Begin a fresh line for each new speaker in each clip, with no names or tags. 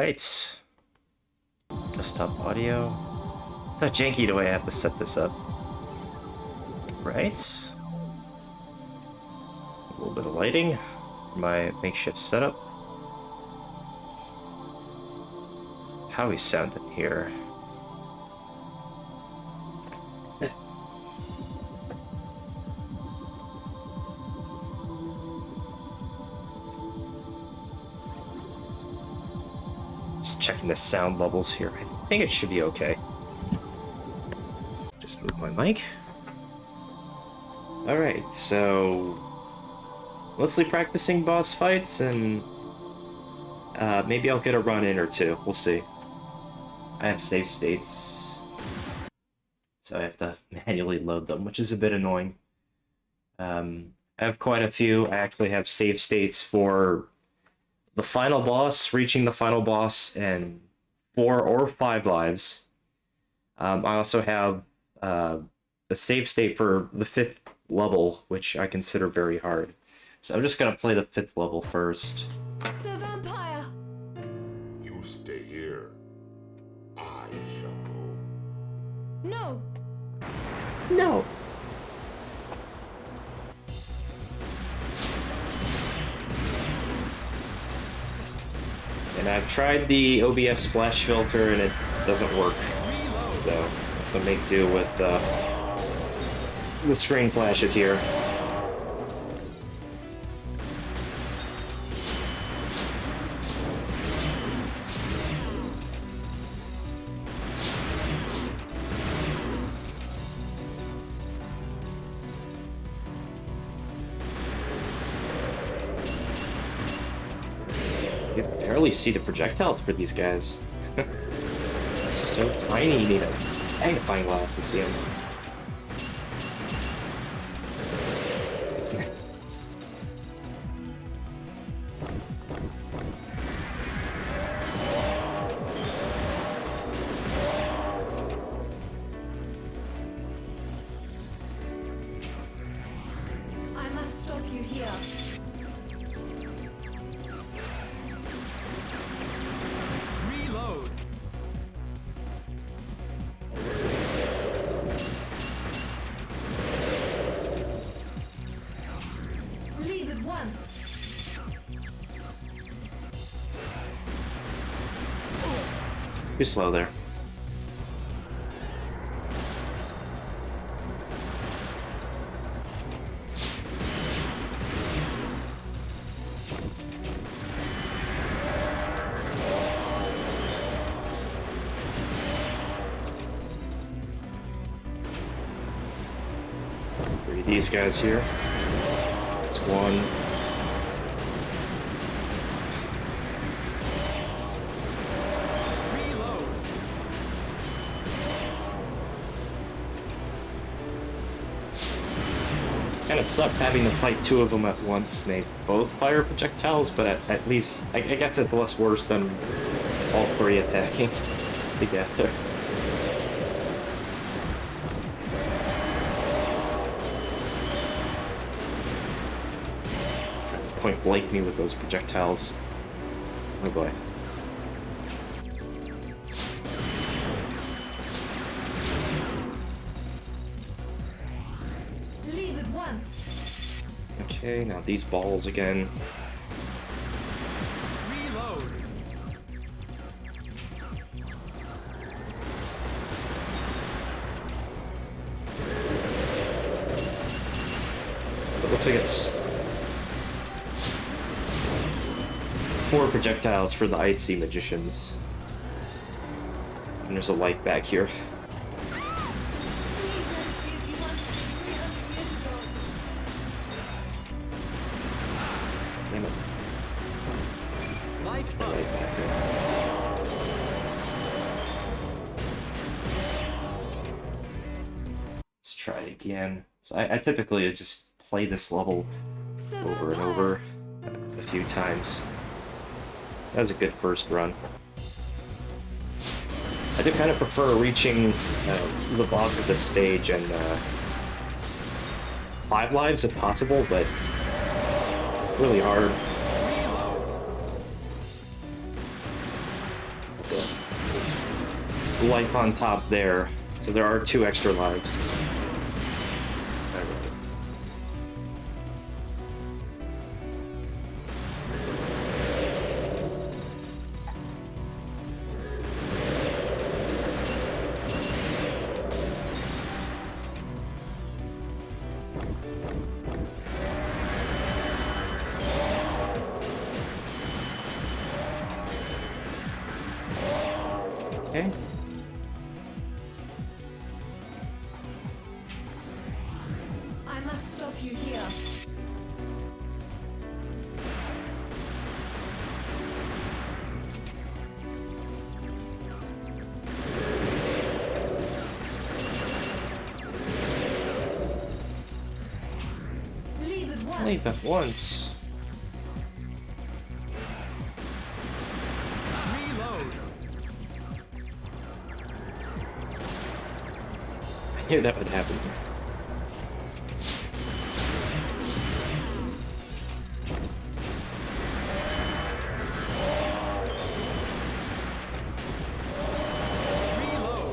Alright. Desktop audio. It's not janky the way I have to set this up. Right. A little bit of lighting for my makeshift setup. How we sound in here. Just checking the sound levels here. I think it should be okay. Just move my mic. Alright, so mostly practicing boss fights, and maybe I'll get a run in or two. We'll see. I have save states, so I have to manually load them, which is a bit annoying. I have quite a few. I actually have save states for the final boss, reaching the final boss, and 4 or 5 lives. I also have a save state for the 5th level, which I consider very hard. So I'm just gonna play the 5th level first.
The vampire!
You stay here. I shall go.
No!
No! And I've tried the OBS splash filter and it doesn't work. So I'll make do with the screen flashes here. You can barely see the projectiles for these guys. It's so tiny, you need a magnifying glass to see them.
I must stop you here.
Reload.
Leave at once.
Too slow there. These guys here. It's one.
Reload.
Kind of sucks having to fight 2 of them at once. They both fire projectiles, but at least I guess it's less worse than all 3 attacking together. Point blank me with those projectiles. Oh boy.
Leave at once.
Okay, now these balls again.
Reload.
It looks like it's 4 projectiles for the icy magicians. And there's a light back here.
Please let us be as you wanted to be 300 years ago.
Damn it.
Light
The
up.
light back here. Let's try it again. So I typically just play this level
The
over and
vampire.
over a few times. That was a good first run. I do kind of prefer reaching the boss at this stage and 5 lives if possible, but it's really hard. life on top there, so there are 2 extra lives. Okay.
I must stop you here. Leave at once.
Leave at once.
Reload.
I knew that would happen.
Reload.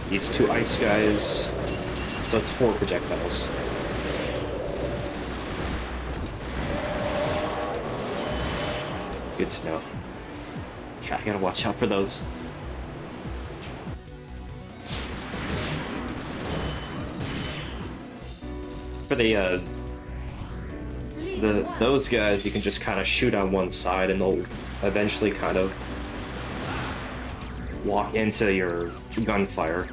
These 2 ice guys, so that's 4 projectiles. Good to know. Yeah, I gotta watch out for those. For the
Leave at once.
those guys, you can just kind of shoot on one side, and they'll eventually kind of walk into your gunfire.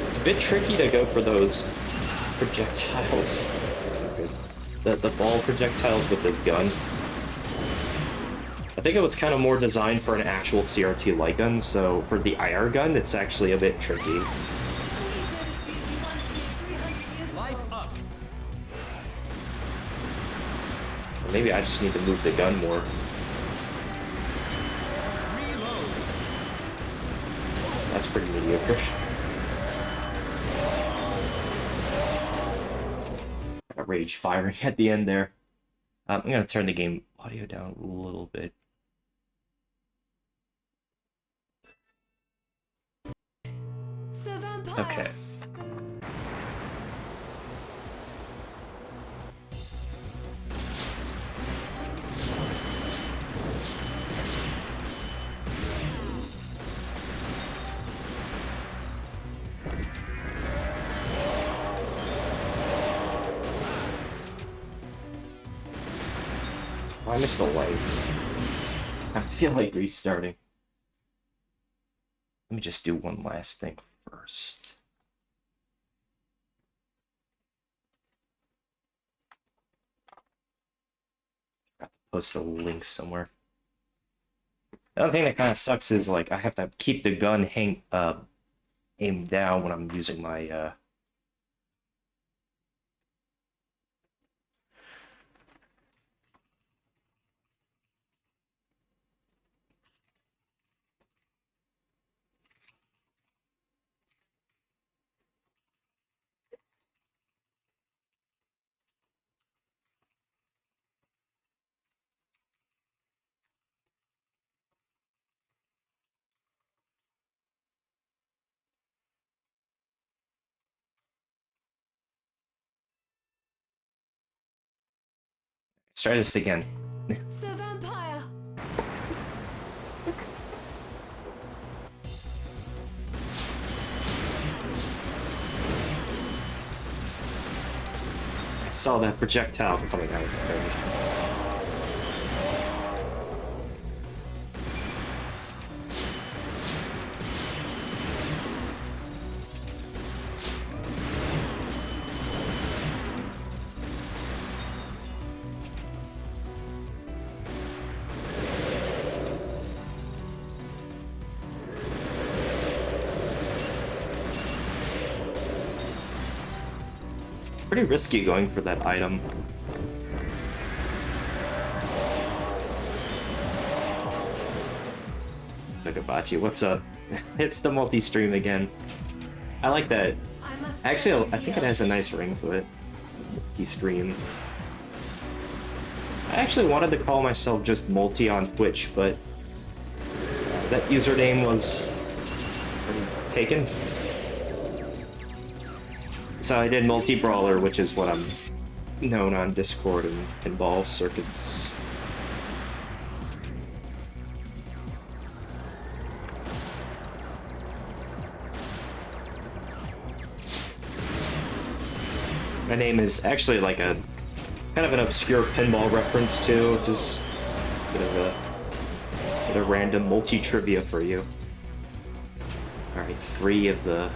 It's a bit tricky to go for those projectiles. That's not good. The ball projectiles with this gun. I think it was kind of more designed for an actual CRT light gun, so for the IR gun, it's actually a bit tricky.
Please notice these. You once lived 300 years
Life
ago.
up.
Or maybe I just need to move the gun more.
Reload.
That's pretty mediocre. Got rage firing at the end there. I'm gonna turn the game audio down a little bit.
Sir Vampire.
Okay. Oh, I missed the light. I feel like restarting. Let me just do one last thing first. Got to post a link somewhere. The other thing that kind of sucks is like I have to keep the gun aimed down when I'm using my Let's try this again.
Sir Vampire.
I saw that projectile coming out of the range. Pretty risky going for that item. Tokabachi, what's up? It's the multi-stream again. I like that.
I must
Actually, I
stay
think it
here.
has a nice ring to it. Multi-stream. I actually wanted to call myself just multi on Twitch, but that username was taken. So I did multi-brawler, which is what I'm known on Discord and pinball circuits. My name is actually like a kind of an obscure pinball reference too, just bit of random multi-trivia for you. Alright, 3 of the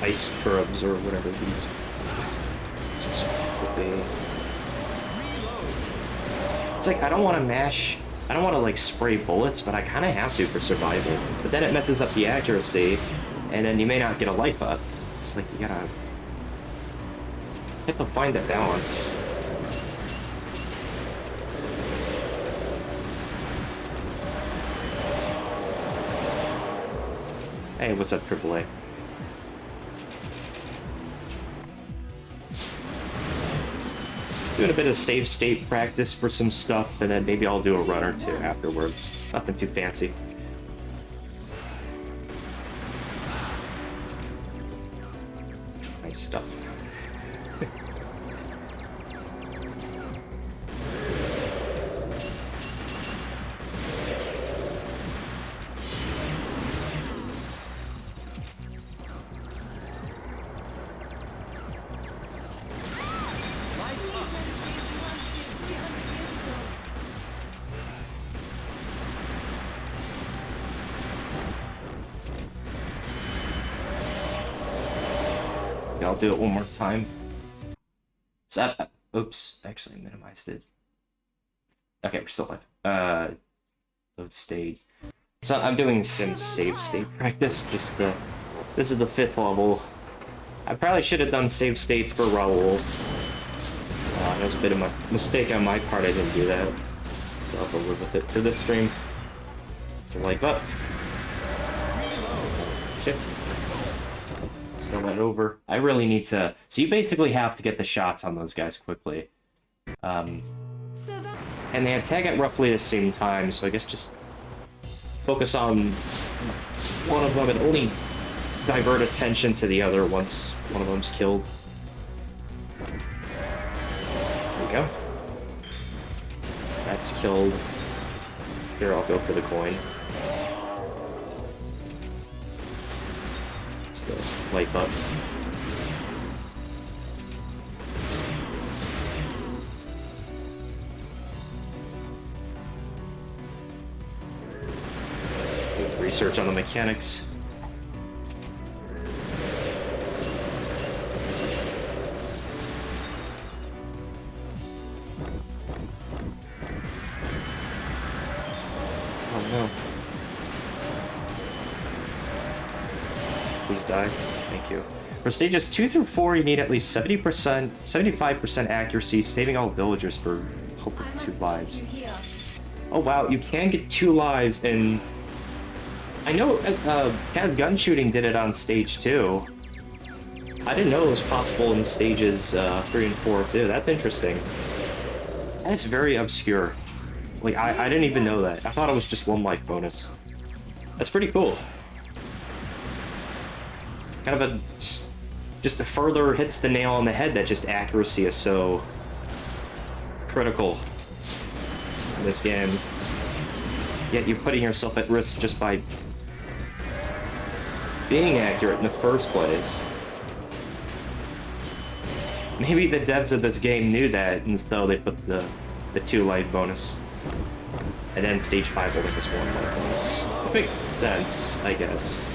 ice shrubs or whatever these are supposed to be. It's like I don't want to mash, I don't want to like spray bullets, but I kind of have to for survival. But then it messes up the accuracy, and then you may not get a life up. It's like you gotta have to find that balance. Hey, what's up, AAA? Doing a bit of save state practice for some stuff, and then maybe I'll do a run or two afterwards. Nothing too fancy. Nice stuff. Yeah, I'll do it one more time. So, oops, actually minimized it. Okay, we're still live. Load state. So I'm doing some save state practice. Just this is the 5th level. I probably should have done save states for Raoul. That was a bit of a mistake on my part. I didn't do that. So I'll have to live with it for this stream. So life up. Shit. Fill that over. I really need to. So you basically have to get the shots on those guys quickly. And they attack at roughly the same time, so I guess just focus on one of them and only divert attention to the other once one of them's killed. There we go. That's killed. Here, I'll go for the coin. The light up. Good research on the mechanics. Oh no. Please die. Thank you. For stages 2 through 4, you need at least 70%, 75% accuracy, saving all villagers for hope of 2 lives. Oh wow, you can get 2 lives, and I know Kaz gun shooting did it on stage 2. I didn't know it was possible in stages 3 and 4 too. That's interesting. That's very obscure. Like I didn't even know that. I thought it was just 1 life bonus. That's pretty cool. Kind of a just a further hits the nail on the head that just accuracy is so critical in this game. Yet you're putting yourself at risk just by being accurate in the first place. Maybe the devs of this game knew that, and so they put the 2 life bonus. And then stage 5 will make this 1 life bonus. It makes sense, I guess.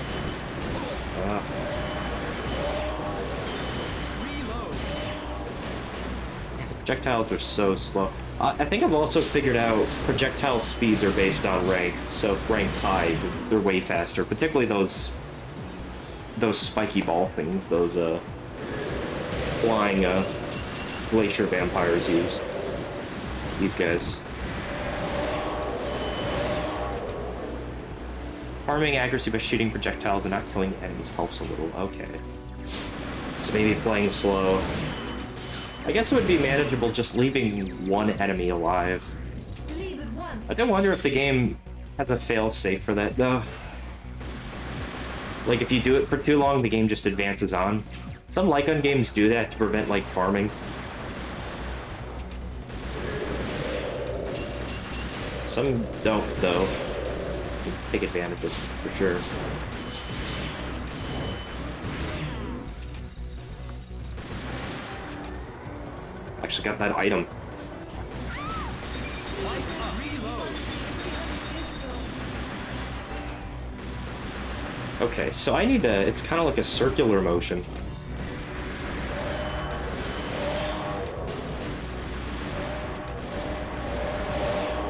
Projectiles are so slow. I think I've also figured out projectile speeds are based on rank, so if rank's high, they're way faster, particularly those those spiky ball things, those flying glacier vampires use. These guys. Farming accuracy by shooting projectiles and not killing enemies helps a little. Okay. So maybe playing slow. I guess it would be manageable just leaving one enemy alive.
Leave at once.
I do wonder if the game has a fail-safe for that, though. Like, if you do it for too long, the game just advances on. Some Lycon games do that to prevent, like, farming. Some don't, though. Take advantage of it, for sure. Actually got that item.
Life up. Reload.
Okay, so I need to... It's kind of like a circular motion.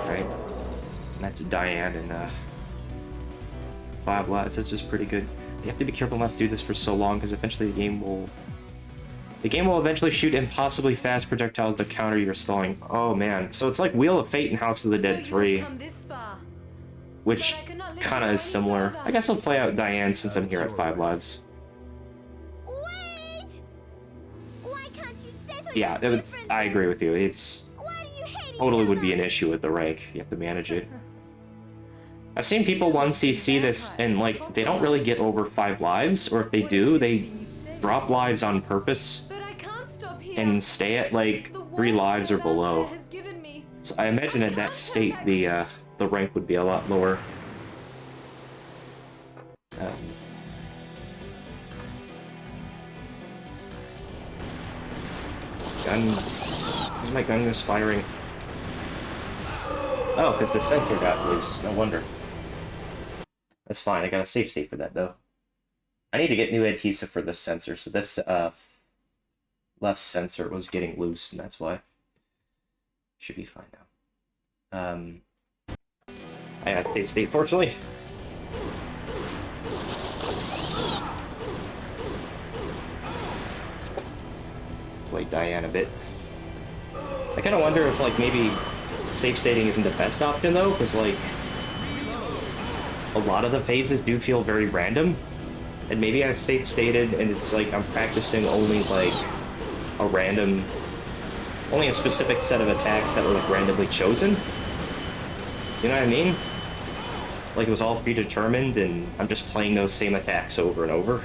Right. And that's Diane and, 5 Lives. That's just pretty good. You have to be careful not to do this for so long, because eventually the game will... The game will eventually shoot impossibly fast projectiles that counter your stalling. Oh, man. So it's like Wheel of Fate and House of the Dead 3. Which kind of is similar. I guess I'll play out Diane since I'm here at 5 Lives.
Wait! Why can't you settle
Yeah,
your
I agree with you. It's
Why do you hate each
totally would
other?
be an issue with the rank. You have to manage it. I've seen people 1cc this and like they don't really get over 5 lives, or if they do, they drop lives on purpose
But I can't stop here.
and stay at like
The
3
world
lives or
Savannah
below.
has given me.
So I imagine in that state the rank would be a lot lower. Gun. Where's my gun misfiring? Oh, because the sensor got loose. No wonder. That's fine. I got a safe state for that, though. I need to get new adhesive for this sensor. So this left sensor was getting loose, and that's why. Should be fine now. I got a safe state, fortunately. Play Diane a bit. I kind of wonder if, like, maybe safe stating isn't the best option, though, because, like, a lot of the phases do feel very random. And maybe I safe stated and it's like I'm practicing only, like, only a specific set of attacks that were, like, randomly chosen. You know what I mean? Like, it was all predetermined and I'm just playing those same attacks over and over.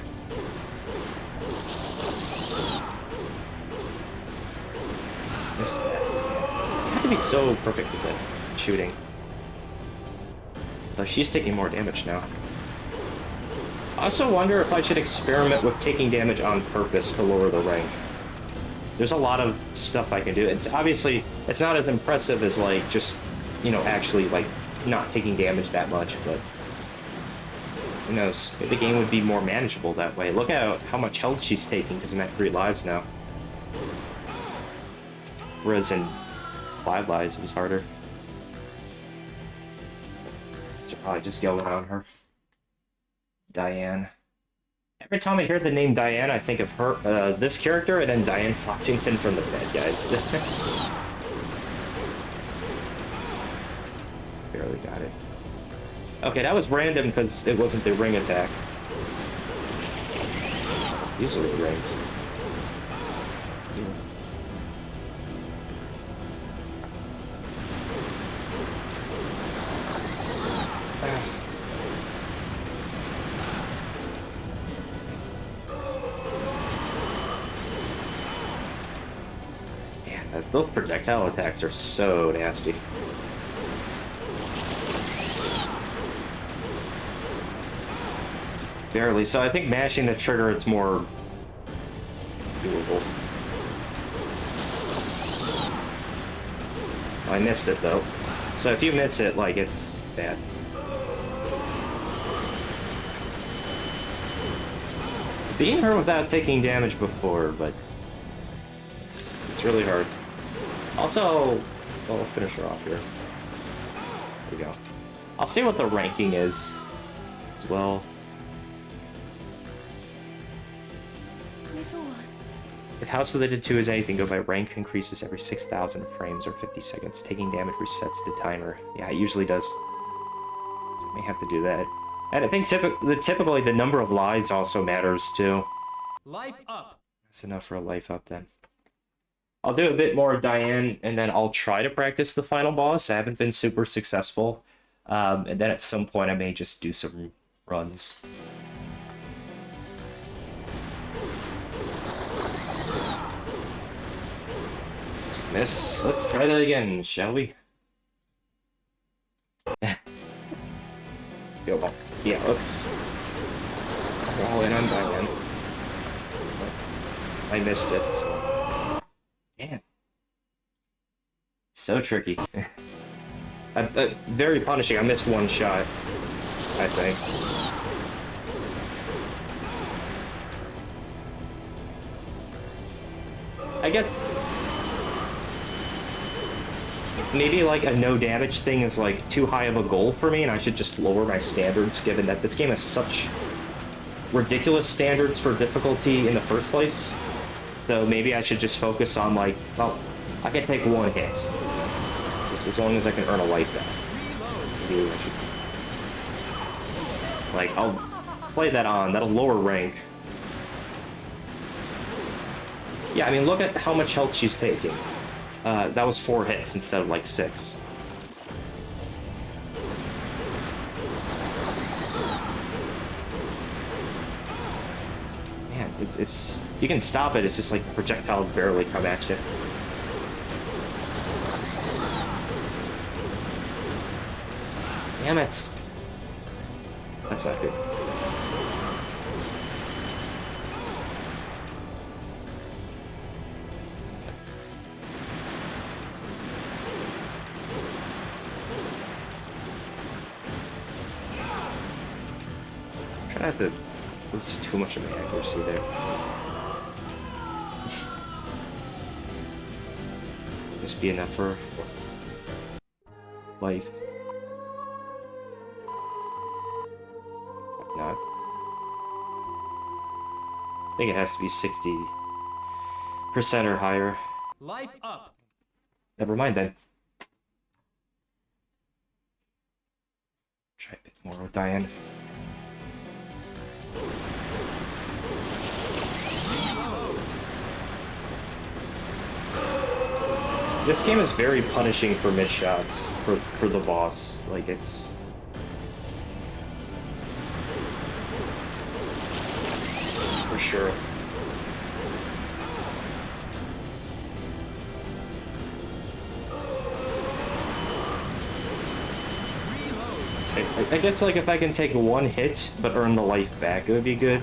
You have to be so perfect with it, shooting. Though she's taking more damage now. I also wonder if I should experiment with taking damage on purpose to lower the rank. There's a lot of stuff I can do. It's obviously, it's not as impressive as, like, just, you know, actually, like, not taking damage that much, but who knows? Maybe the game would be more manageable that way. Look at how much health she's taking, because I'm at 3 lives now. Whereas in 5 lives, it was harder. Should probably just go around her. Diane. Every time I hear the name Diane, I think of her, this character, and then Diane Foxington from The Bad Guys. Barely got it. Okay, that was random because it wasn't the ring attack. These are the rings. Those projectile attacks are so nasty. Just barely. So I think mashing the trigger, it's more doable. I missed it though. So if you miss it, like, it's bad. Beating her without taking damage before, but it's really hard. Also, well, we'll finish her off here. There we go. I'll see what the ranking is as well. If House of the Dead 2 is anything, go by rank increases every 6,000 frames or 50 seconds. Taking damage resets the timer. Yeah, it usually does. So I may have to do that. And I think typically the number of lives also matters too.
Life up.
That's enough for a life up then. I'll do a bit more Diane, and then I'll try to practice the final boss. I haven't been super successful. And then at some point I may just do some runs. Miss, let's try that again, shall we? Let's go. Yeah, let's go all in on Diane. I missed it. Damn. So tricky. Very punishing. I missed one shot, I think. I guess maybe like a no damage thing is like too high of a goal for me, and I should just lower my standards, given that this game has such ridiculous standards for difficulty in the first place. So maybe I should just focus on like, well, I can take one hit. Just as long as I can earn a life back. Maybe I should... Like, I'll play that on. That'll lower rank. Yeah, I mean, look at how much health she's taking. That was 4 hits instead of like 6. Man, it's you can stop it. It's just like projectiles barely come at you. Damn it. That's not good. I have to... It's too much of my accuracy there. This be enough for life. Hope not. I think it has to be 60% or higher.
Life up.
Never mind then. Try a bit more with Diane. This game is very punishing for missed shots for the boss. Like, it's... For sure. So, I guess, like, if I can take one hit but earn the life back, it would be good.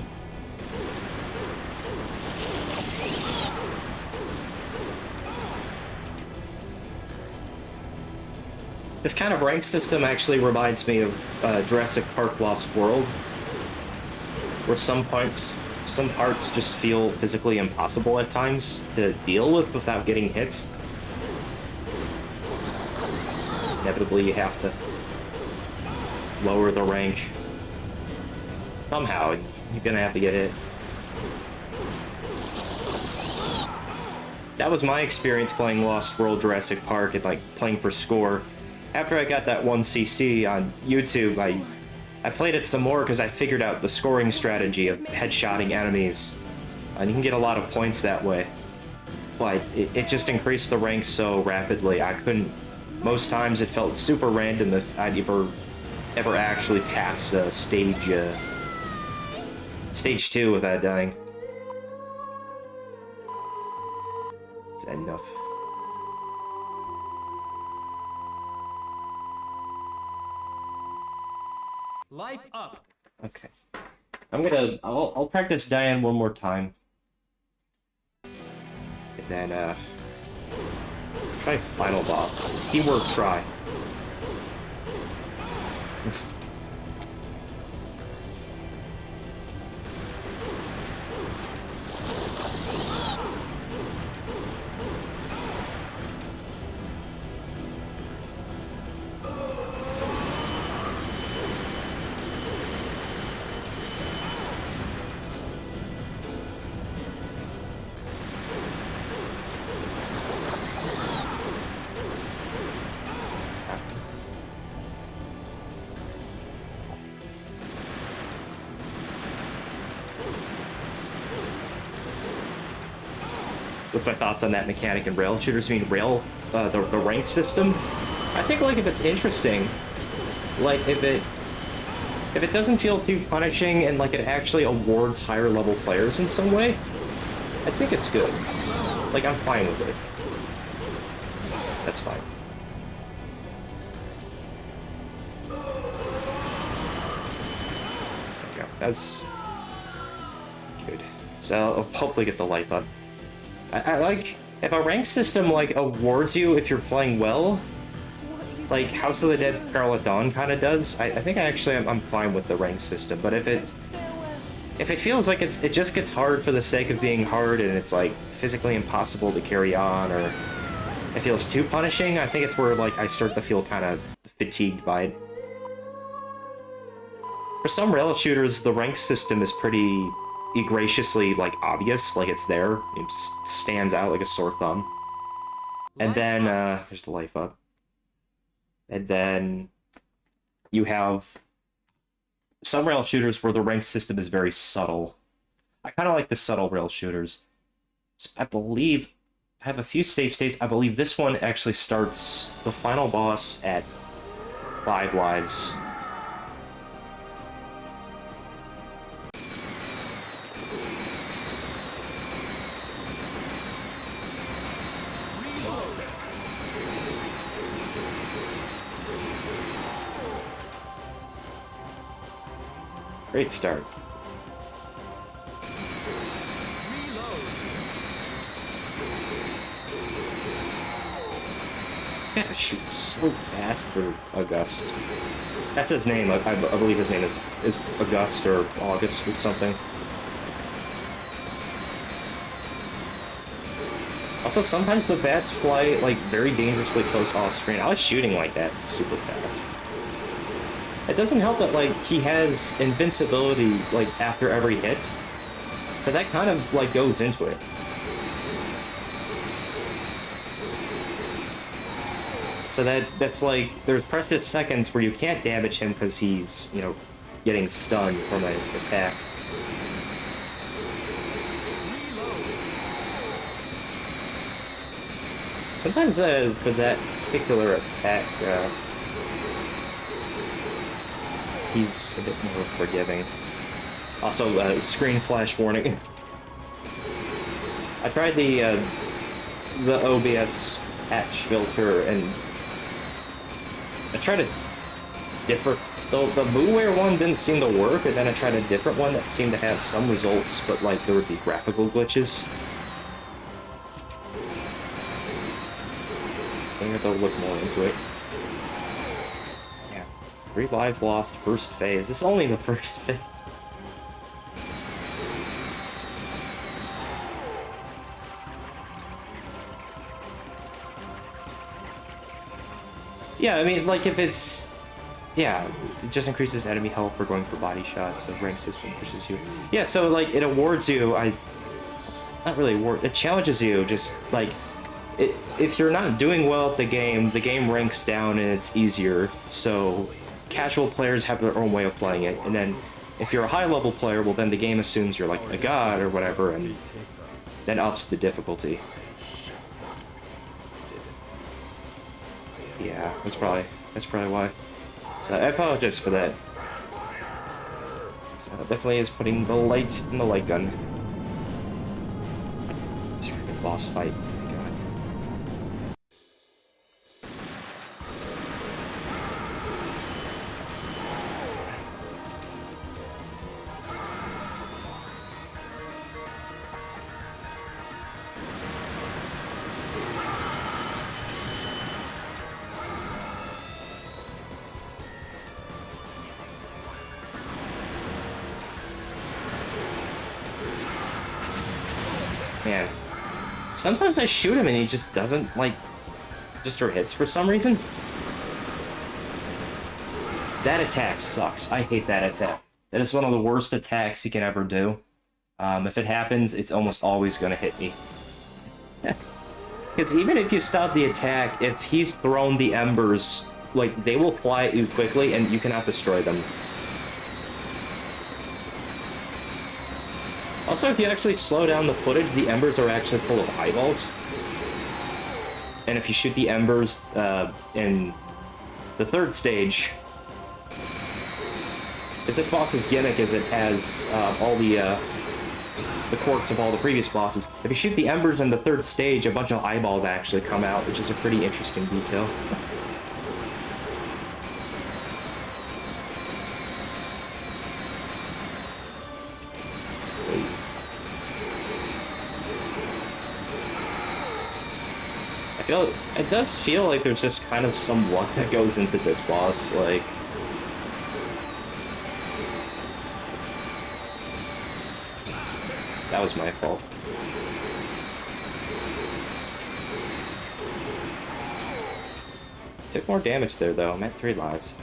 This kind of rank system actually reminds me of Jurassic Park Lost World, where some parts just feel physically impossible at times to deal with without getting hit. Inevitably, you have to lower the rank. Somehow, you're gonna have to get hit. That was my experience playing Lost World Jurassic Park and like playing for score. After I got that 1cc on YouTube, I played it some more because I figured out the scoring strategy of headshotting enemies. And you can get a lot of points that way. But it just increased the ranks so rapidly. I couldn't... Most times it felt super random if I'd ever actually pass stage 2 without dying. Is that enough?
Life up.
Okay. I'll practice Diane one more time. And then, try final boss. Keyword try. with my thoughts on that mechanic in rail shooters. I mean, the rank system. I think like if it's interesting, like if it doesn't feel too punishing and like it actually awards higher level players in some way, I think it's good. Like I'm fine with it. That's fine. There we go. That's good. So I'll hopefully get the life up. I like if a rank system like awards you if you're playing well, like House of the Dead Scarlet Dawn kind of does. I think I'm fine with the rank system, but if it feels like it just gets hard for the sake of being hard and it's like physically impossible to carry on, or it feels too punishing, I think it's where like I start to feel kind of fatigued by it. For some rail shooters, the rank system is pretty graciously like obvious, like it's there. It just stands out like a sore thumb. And then there's the life up. And then you have some rail shooters where the rank system is very subtle. I kind of like the subtle rail shooters. So I believe I have a few save states. I believe this one actually starts the final boss at 5 lives. Great start. Yeah, shoots so fast for August. That's his name. I believe his name is August or August or something. Also, sometimes the bats fly like very dangerously close off screen. I was shooting like that super fast. It doesn't help that like he has invincibility like after every hit, so that kind of like goes into it. So that's like there's precious seconds where you can't damage him because he's, you know, getting stunned from an attack. Sometimes for that particular attack, he's a bit more forgiving. Also, screen flash warning. I tried the OBS patch filter, and I tried a different... The Moonware one didn't seem to work, and then I tried a different one that seemed to have some results, but like there would be graphical glitches. I think they'll look more into it. 3 lives lost, first phase. This is only the first phase. Yeah, I mean, like, if it's... Yeah, it just increases enemy health for going for body shots. The rank system pushes you. Yeah, so, like, it awards you... It's not really award... It challenges you, just, like... If you're not doing well at the game ranks down and it's easier, so... Casual players have their own way of playing it, and then if you're a high-level player, well, then the game assumes you're like a god or whatever, and then ups the difficulty. Yeah, that's probably why. So I apologize for that. So it definitely is putting the light in the light gun. It's a freaking boss fight. Man, sometimes I shoot him and he just doesn't, like, just hits for some reason. That attack sucks. I hate that attack. That is one of the worst attacks he can ever do. If it happens, it's almost always going to hit me. Because even if you stop the attack, if he's thrown the embers, like, they will fly at you quickly and you cannot destroy them. Also, if you actually slow down the footage, the embers are actually full of eyeballs. And if you shoot the embers in the third stage, it's this boss's gimmick is it has all the quirks of all the previous bosses. If you shoot the embers in the third stage, a bunch of eyeballs actually come out, which is a pretty interesting detail. It does feel like there's just kind of some luck that goes into this boss, like... That was my fault. Took more damage there, though. I'm at 3 lives.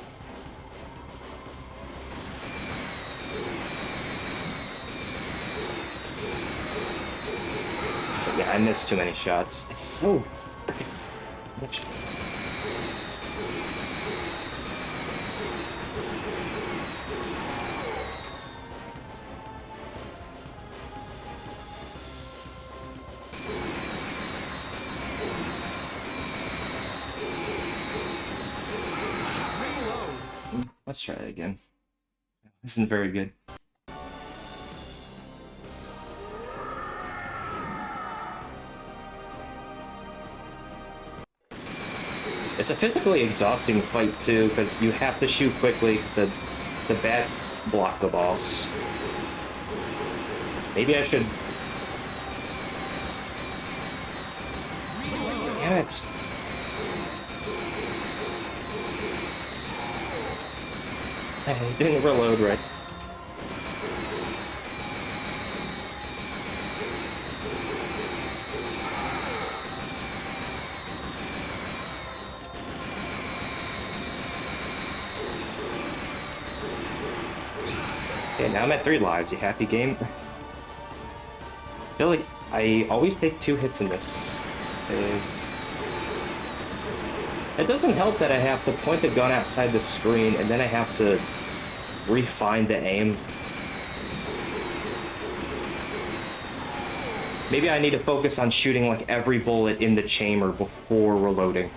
But yeah, I missed too many shots. It's so... much. Let's try it again. This isn't very good. It's a physically exhausting fight too, because you have to shoot quickly because the bats block the boss. Maybe I should... Damn it. I didn't reload right. Okay, now I'm at 3 lives. You happy, game? I feel like I always take 2 hits in this phase. It doesn't help that I have to point the gun outside the screen and then I have to refine the aim. Maybe I need to focus on shooting like every bullet in the chamber before reloading.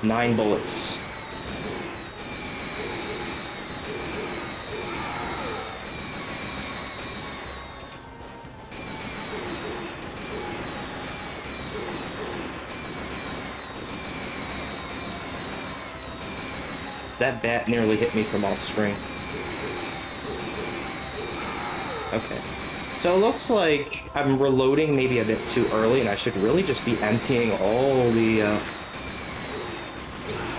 Nine bullets. That bat nearly hit me from off screen. Okay. So it looks like I'm reloading maybe a bit too early, and I should really just be emptying all the,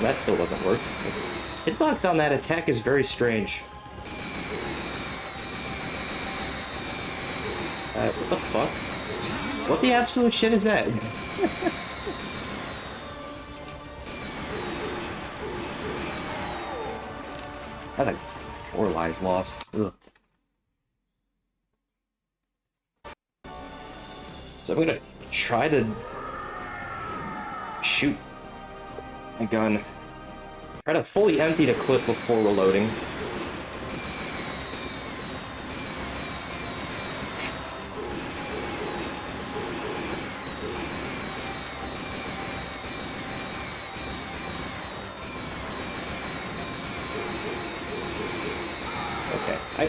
That still doesn't work. Hitbox on that attack is very strange. What the fuck? What the absolute shit is that? That's like 4 lives lost. Ugh. So I'm gonna try to shoot my gun. Try to fully empty the clip before reloading.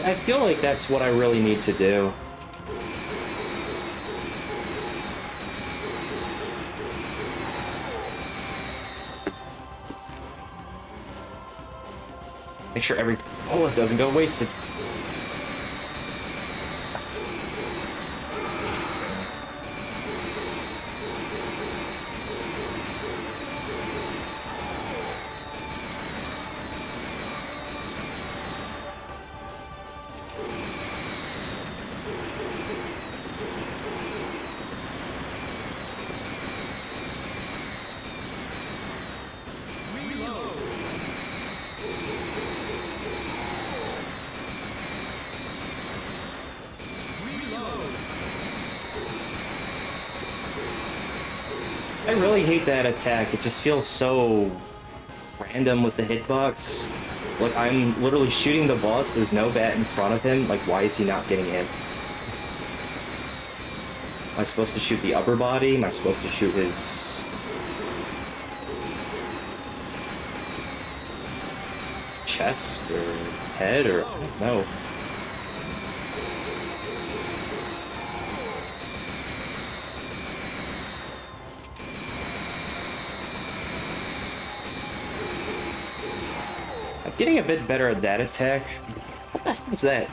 I feel like that's what I really need to do. Make sure every bullet doesn't go wasted. I really hate that attack. It just feels so random with the hitbox. Like, I'm literally shooting the boss, there's no bat in front of him. Like, why is he not getting hit? Am I supposed to shoot the upper body? Am I supposed to shoot his... chest or head or... I don't know. I'm getting a bit better at that attack. What the heck is that?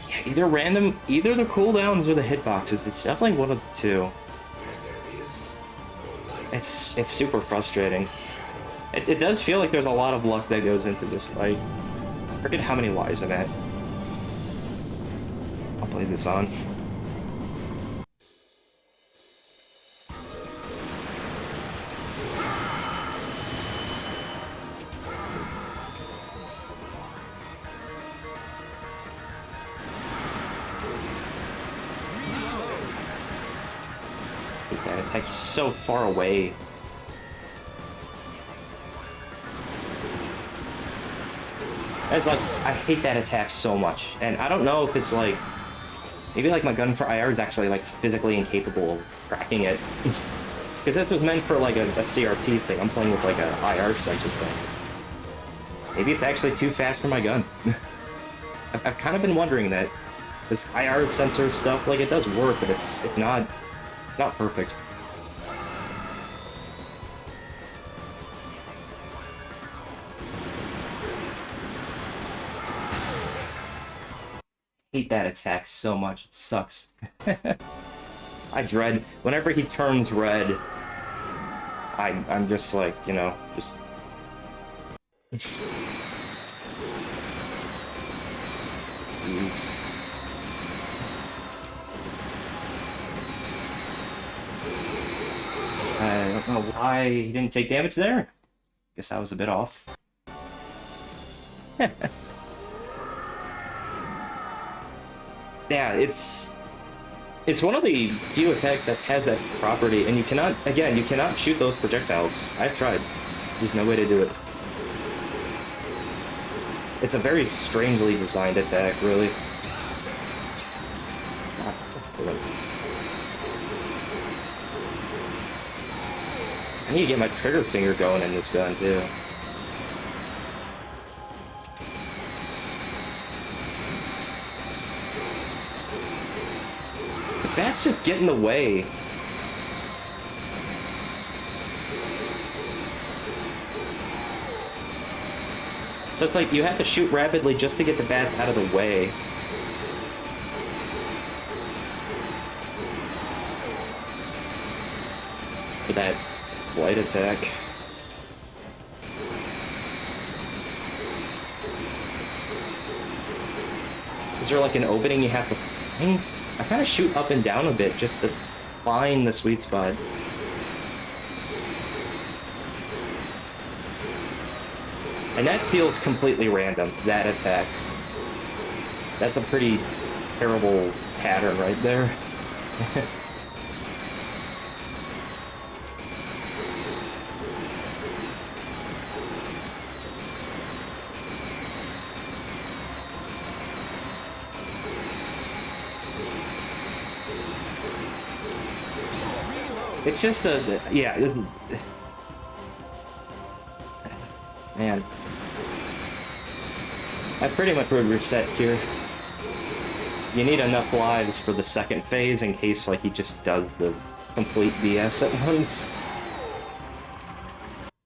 Yeah, either random, either the cooldowns or the hitboxes. It's definitely one of the two. It's super frustrating. It does feel like there's a lot of luck that goes into this fight. I forget how many lives I'm at. I'll play this on. That attack is so far away. It's like, I hate that attack so much. And I don't know if it's like, maybe like my gun for IR is actually like physically incapable of tracking it. Because this was meant for like a CRT thing. I'm playing with like a IR sensor thing. Maybe it's actually too fast for my gun. I've kind of been wondering that. This IR sensor stuff, like it does work, but it's not perfect. Hate that attack so much. It sucks. I dread whenever he turns red. I'm just like, you know, just. Jeez. I don't know why he didn't take damage there. Guess I was a bit off. Yeah, it's one of the few attacks that has that property, and you cannot shoot those projectiles. I've tried. There's no way to do it. It's a very strangely designed attack, really. I need to get my trigger finger going in this gun, too. The bats just get in the way. So it's like you have to shoot rapidly just to get the bats out of the way. For that light attack. Is there like an opening you have to find? I kind of shoot up and down a bit just to find the sweet spot. And that feels completely random, that attack. That's a pretty terrible pattern right there. It's just a, yeah. Man. I pretty much would reset here. You need enough lives for the second phase in case, like, he just does the complete BS at once.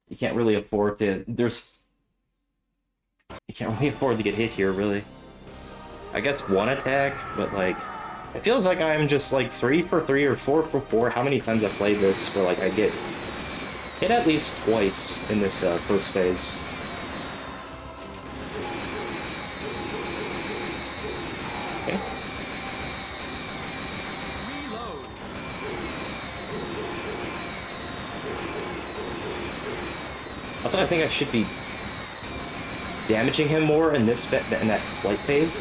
You can't really afford to, you can't really afford to get hit here, really. I guess one attack, but, like, it feels like I'm just, like, 3 for 3 or 4 for 4. How many times I've played this where, like, I get hit at least twice in this first phase. Okay. Also, I think I should be damaging him more in this in that flight phase.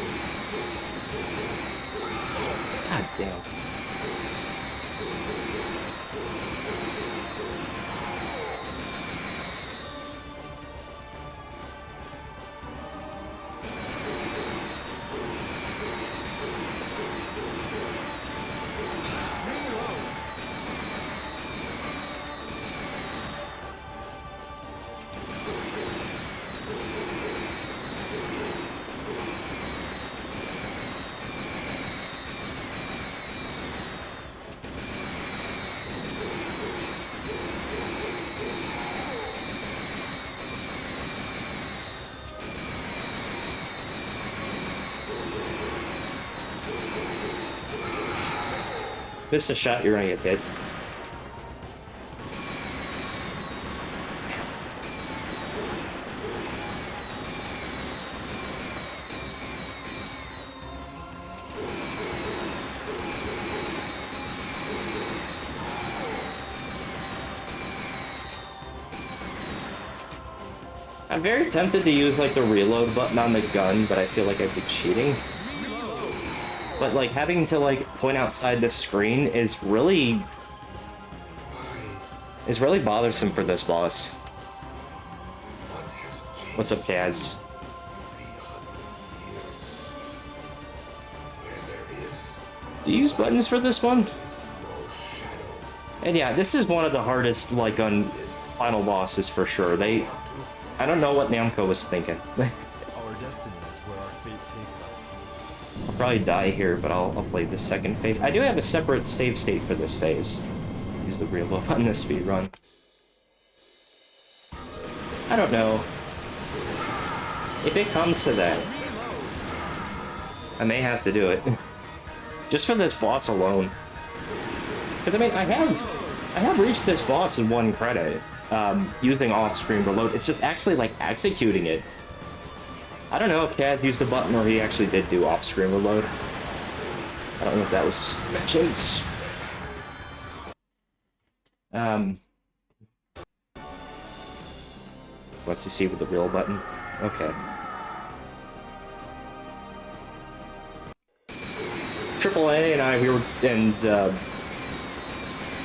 Miss a shot, you're gonna get hit. I'm very tempted to use like the reload button on the gun, but I feel like I'd be cheating. But like having to like point outside the screen is really bothersome for this boss. What's up, Kaz? Do you use buttons for this one? And yeah, this is one of the hardest like final bosses for sure. I don't know what Namco was thinking.
Our destiny is where our fate takes us.
I'll probably die here, but I'll play the second phase. I do have a separate save state for this phase. Use the reload on this speed run. I don't know. If it comes to that, I may have to do it. Just for this boss alone. Because I mean, I have reached this boss in one credit. Using off-screen reload. It's just actually like executing it. I don't know if Kaz used the button or he actually did do off-screen reload. I don't know if that was mentioned. What's to see with the real button? Okay. AAA and I, we were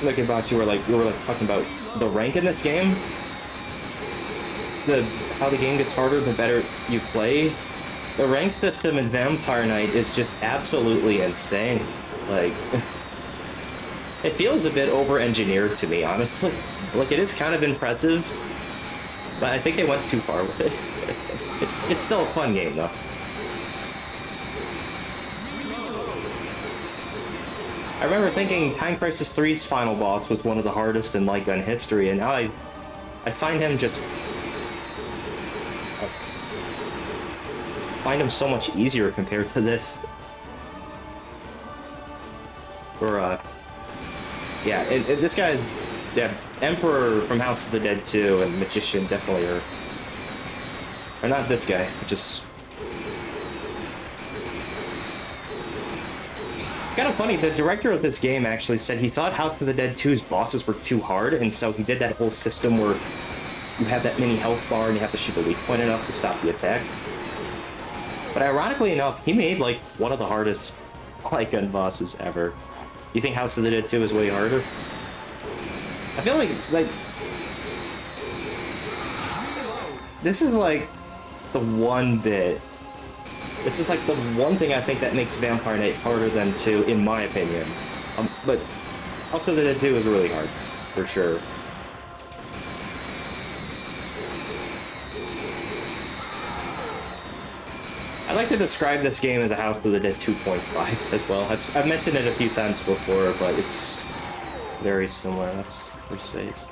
looking about we were like talking about the rank in this game. How the game gets harder the better you play. The rank system in Vampire Knight is just absolutely insane. Like, it feels a bit over-engineered to me, honestly. Like, it is kind of impressive, but I think they went too far with it. It's still a fun game, though. I remember thinking Time Crisis 3's final boss was one of the hardest in light gun history, and now I find him just... I find him so much easier compared to this. Or, yeah, this guy's... Yeah, Emperor from House of the Dead 2 and Magician definitely are... Or not this guy, just... Kind of funny, the director of this game actually said he thought House of the Dead 2's bosses were too hard, and so he did that whole system where you have that mini health bar and you have to shoot the weak point enough to stop the attack. But ironically enough, he made like one of the hardest light gun bosses ever. You think House of the Dead 2 is way harder? I feel like this is like the one bit. This is like the one thing I think that makes Vampire Knight harder than 2, in my opinion. But House of the Dead 2 is really hard, for sure. I like to describe this game as a House of the Dead 2.5 as well. I've mentioned it a few times before, but it's very similar. That's first phase.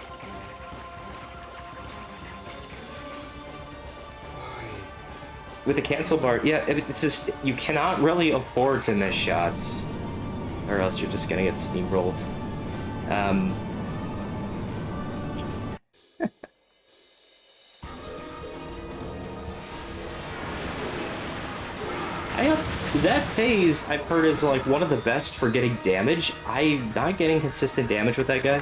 With the cancel bar, yeah, it's just, you cannot really afford to miss shots, or else you're just gonna get steamrolled. That phase I've heard is like one of the best for getting damage. I'm not getting consistent damage with that guy.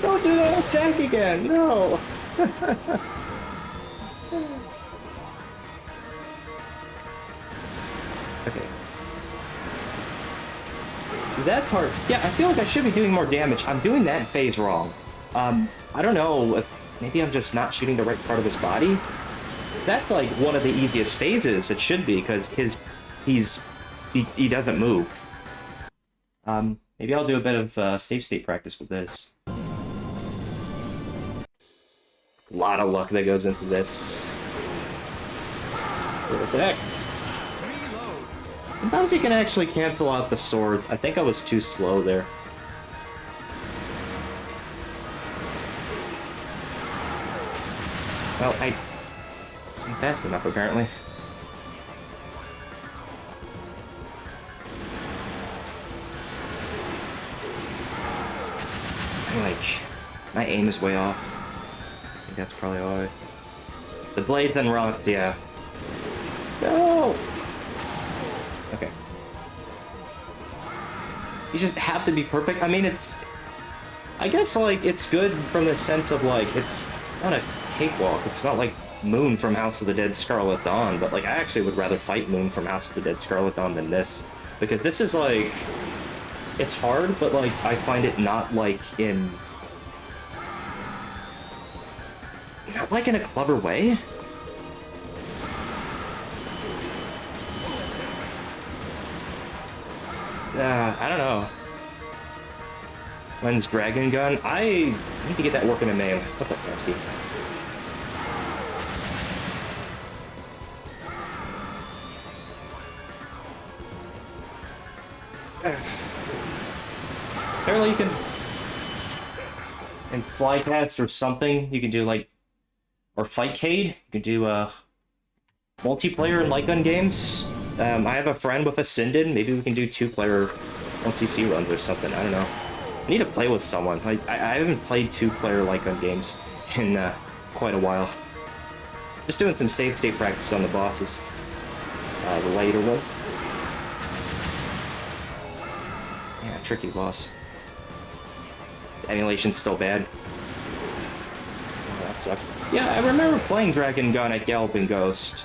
Don't do that attack again, no! Okay. That part, yeah, I feel like I should be doing more damage. I'm doing that phase wrong. I don't know if maybe I'm just not shooting the right part of his body. That's like one of the easiest phases. It should be, because he doesn't move. Maybe I'll do a bit of save state practice with this. A lot of luck that goes into this. Good attack. Sometimes you can actually cancel out the swords. I think I was too slow there. Well, I wasn't fast enough, apparently. My aim is way off. I think that's probably why. The blades and rocks, yeah. No! Okay. You just have to be perfect. I mean, it's... I guess, like, it's good from the sense of, like, it's not a cakewalk. It's not like Moon from House of the Dead Scarlet Dawn, but, like, I actually would rather fight Moon from House of the Dead Scarlet Dawn than this. Because this is, like... It's hard, but, like, I find it not, like, in... Not, like, in a clever way. I don't know. When's Dragon Gun? I need to get that working in MAME. What the Kansky? Apparently you can... In Flycast or something, you can do, like... Or Fightcade, you can do, multiplayer in light gun games. I have a friend with Ascended. Maybe we can do 2-player 1cc runs or something. I don't know. I need to play with someone. I haven't played 2-player light gun games in quite a while. Just doing some save state practice on the bosses. The later ones. Yeah, tricky boss. The emulation's still bad. Oh, that sucks. Yeah, I remember playing Dragon Gun at Galloping Ghost.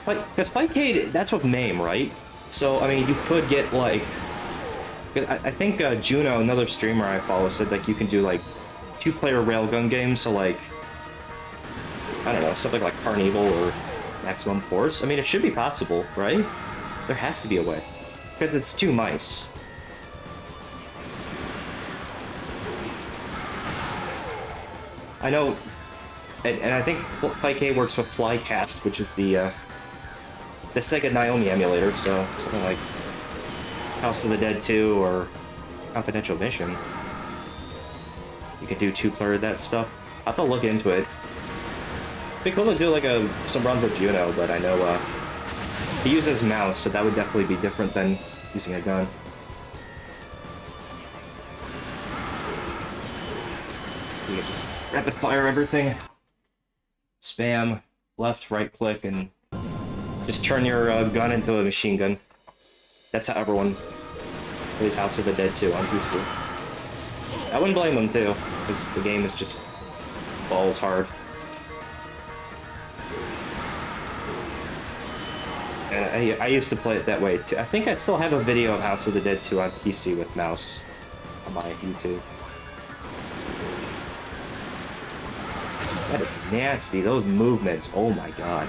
Because Fightcade, that's with MAME, right? So, I mean, you could get, like... I think Juno, another streamer I follow, said, like, you can do, like, 2-player railgun games, so, like... I don't know, something like Carnival or Maximum Force. I mean, it should be possible, right? There has to be a way. Because it's 2 mice. I know... And I think Fightcade works with Flycast, which is the Sega Naomi emulator, so something like House of the Dead 2 or Confidential Mission. You can do 2-player that stuff. I'll have to look into it. It'd be cool to do like some runs with Juno, but I know he uses mouse, so that would definitely be different than using a gun. You can just rapid fire everything. Spam, left, right click, and just turn your gun into a machine gun. That's how everyone plays House of the Dead 2 on PC. I wouldn't blame them too, because the game is just balls hard. And I used to play it that way too. I think I still have a video of House of the Dead 2 on PC with mouse on my YouTube. That is nasty, those movements, oh my god.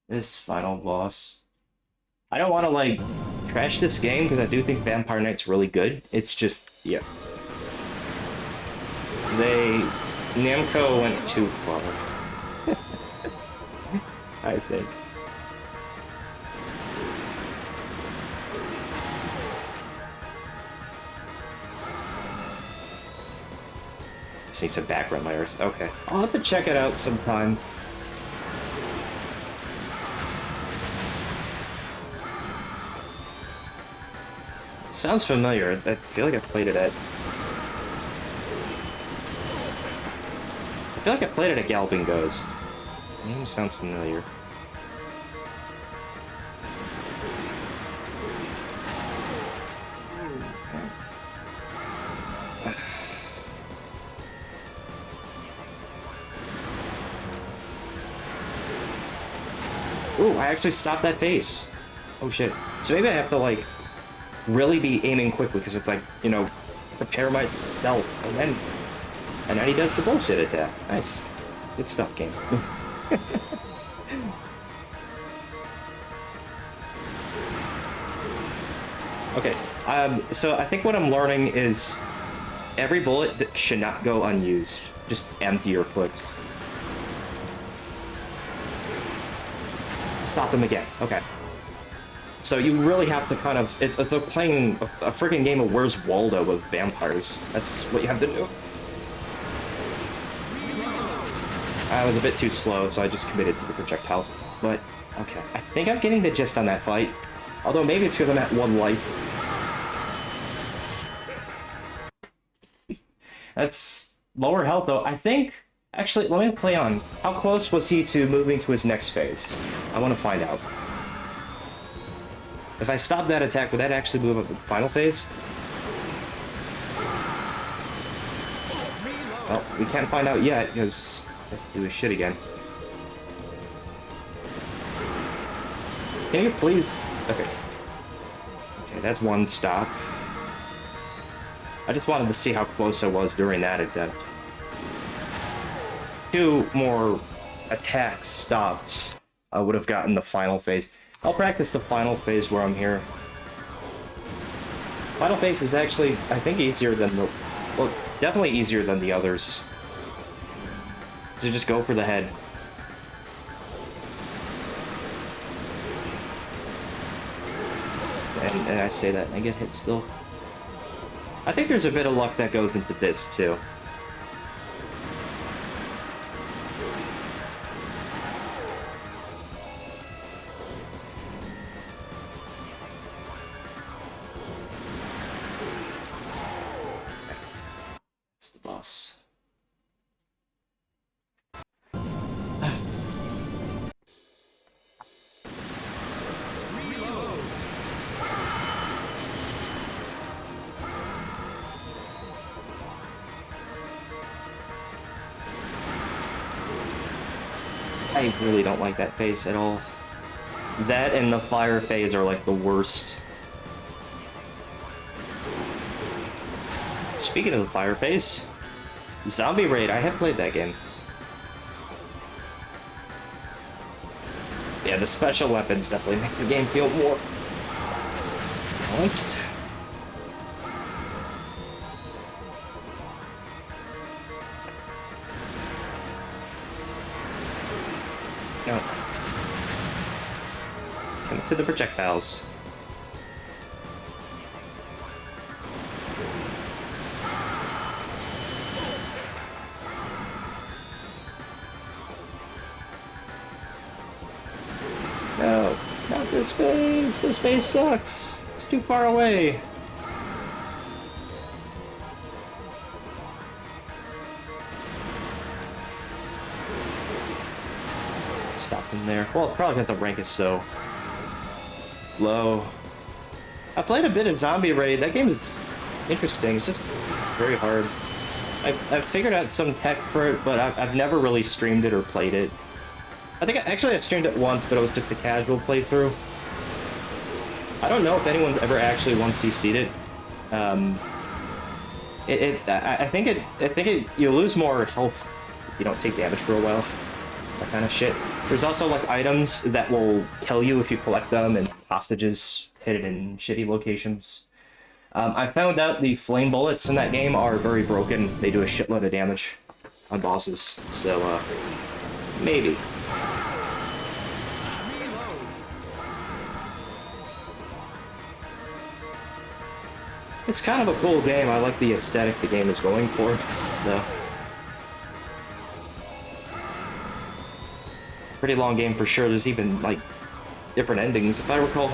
This final boss. I don't want to, like, trash this game, because I do think Vampire Knight's really good. It's just, yeah. Namco went too far. I think. Just need some background layers. Okay. I'll have to check it out sometime. Sounds familiar. I feel like I played it at... I feel like I played it at Galloping Ghost. The name sounds familiar. Ooh, I actually stopped that face. Oh shit. So maybe I have to, like, really be aiming quickly, because it's like, you know, prepare myself, and then he does the bullshit attack. Nice. Good stuff, game. Okay, So I think what I'm learning is every bullet should not go unused. Just empty your clips. Stop them again. Okay. So you really have to kind of... It's like playing a freaking game of Where's Waldo with vampires. That's what you have to do. I was a bit too slow, so I just committed to the projectiles. But, okay. I think I'm getting the gist on that fight. Although maybe it's because I'm at 1 life. That's lower health, though. I think... Actually, let me play on. How close was he to moving to his next phase? I want to find out. If I stop that attack, would that actually move up to the final phase? Well, we can't find out yet, because he has to do his shit again. Can you please... Okay. Okay, that's 1 stop. I just wanted to see how close I was during that attempt. 2 more attacks stopped, I would have gotten the final phase. I'll practice the final phase where I'm here. Final phase is actually, I think, easier than the... Well, definitely easier than the others. So just go for the head. And I say that and I get hit still. I think there's a bit of luck that goes into this, too. It's the boss. I really don't like that phase at all. That and the fire phase are like the worst. Speaking of the fire phase, Zombie Raid, I have played that game. Yeah, the special weapons definitely make the game feel more balanced. No. Come to the projectiles. No, not this phase. This phase sucks. It's too far away. Stop him there. Well, it's probably because the rank is so low. I played a bit of Zombie Raid. That game is interesting. It's just very hard. I've figured out some tech for it, but I've never really streamed it or played it. I think I streamed it once, but it was just a casual playthrough. I don't know if anyone's ever actually once CC'd it. I think you lose more health if you don't take damage for a while. That kind of shit. There's also like items that will kill you if you collect them, and hostages hidden in shitty locations. I found out the flame bullets in that game are very broken. They do a shitload of damage on bosses, so maybe. It's kind of a cool game. I like the aesthetic the game is going for, though. Pretty long game for sure. There's even, like, different endings, if I recall.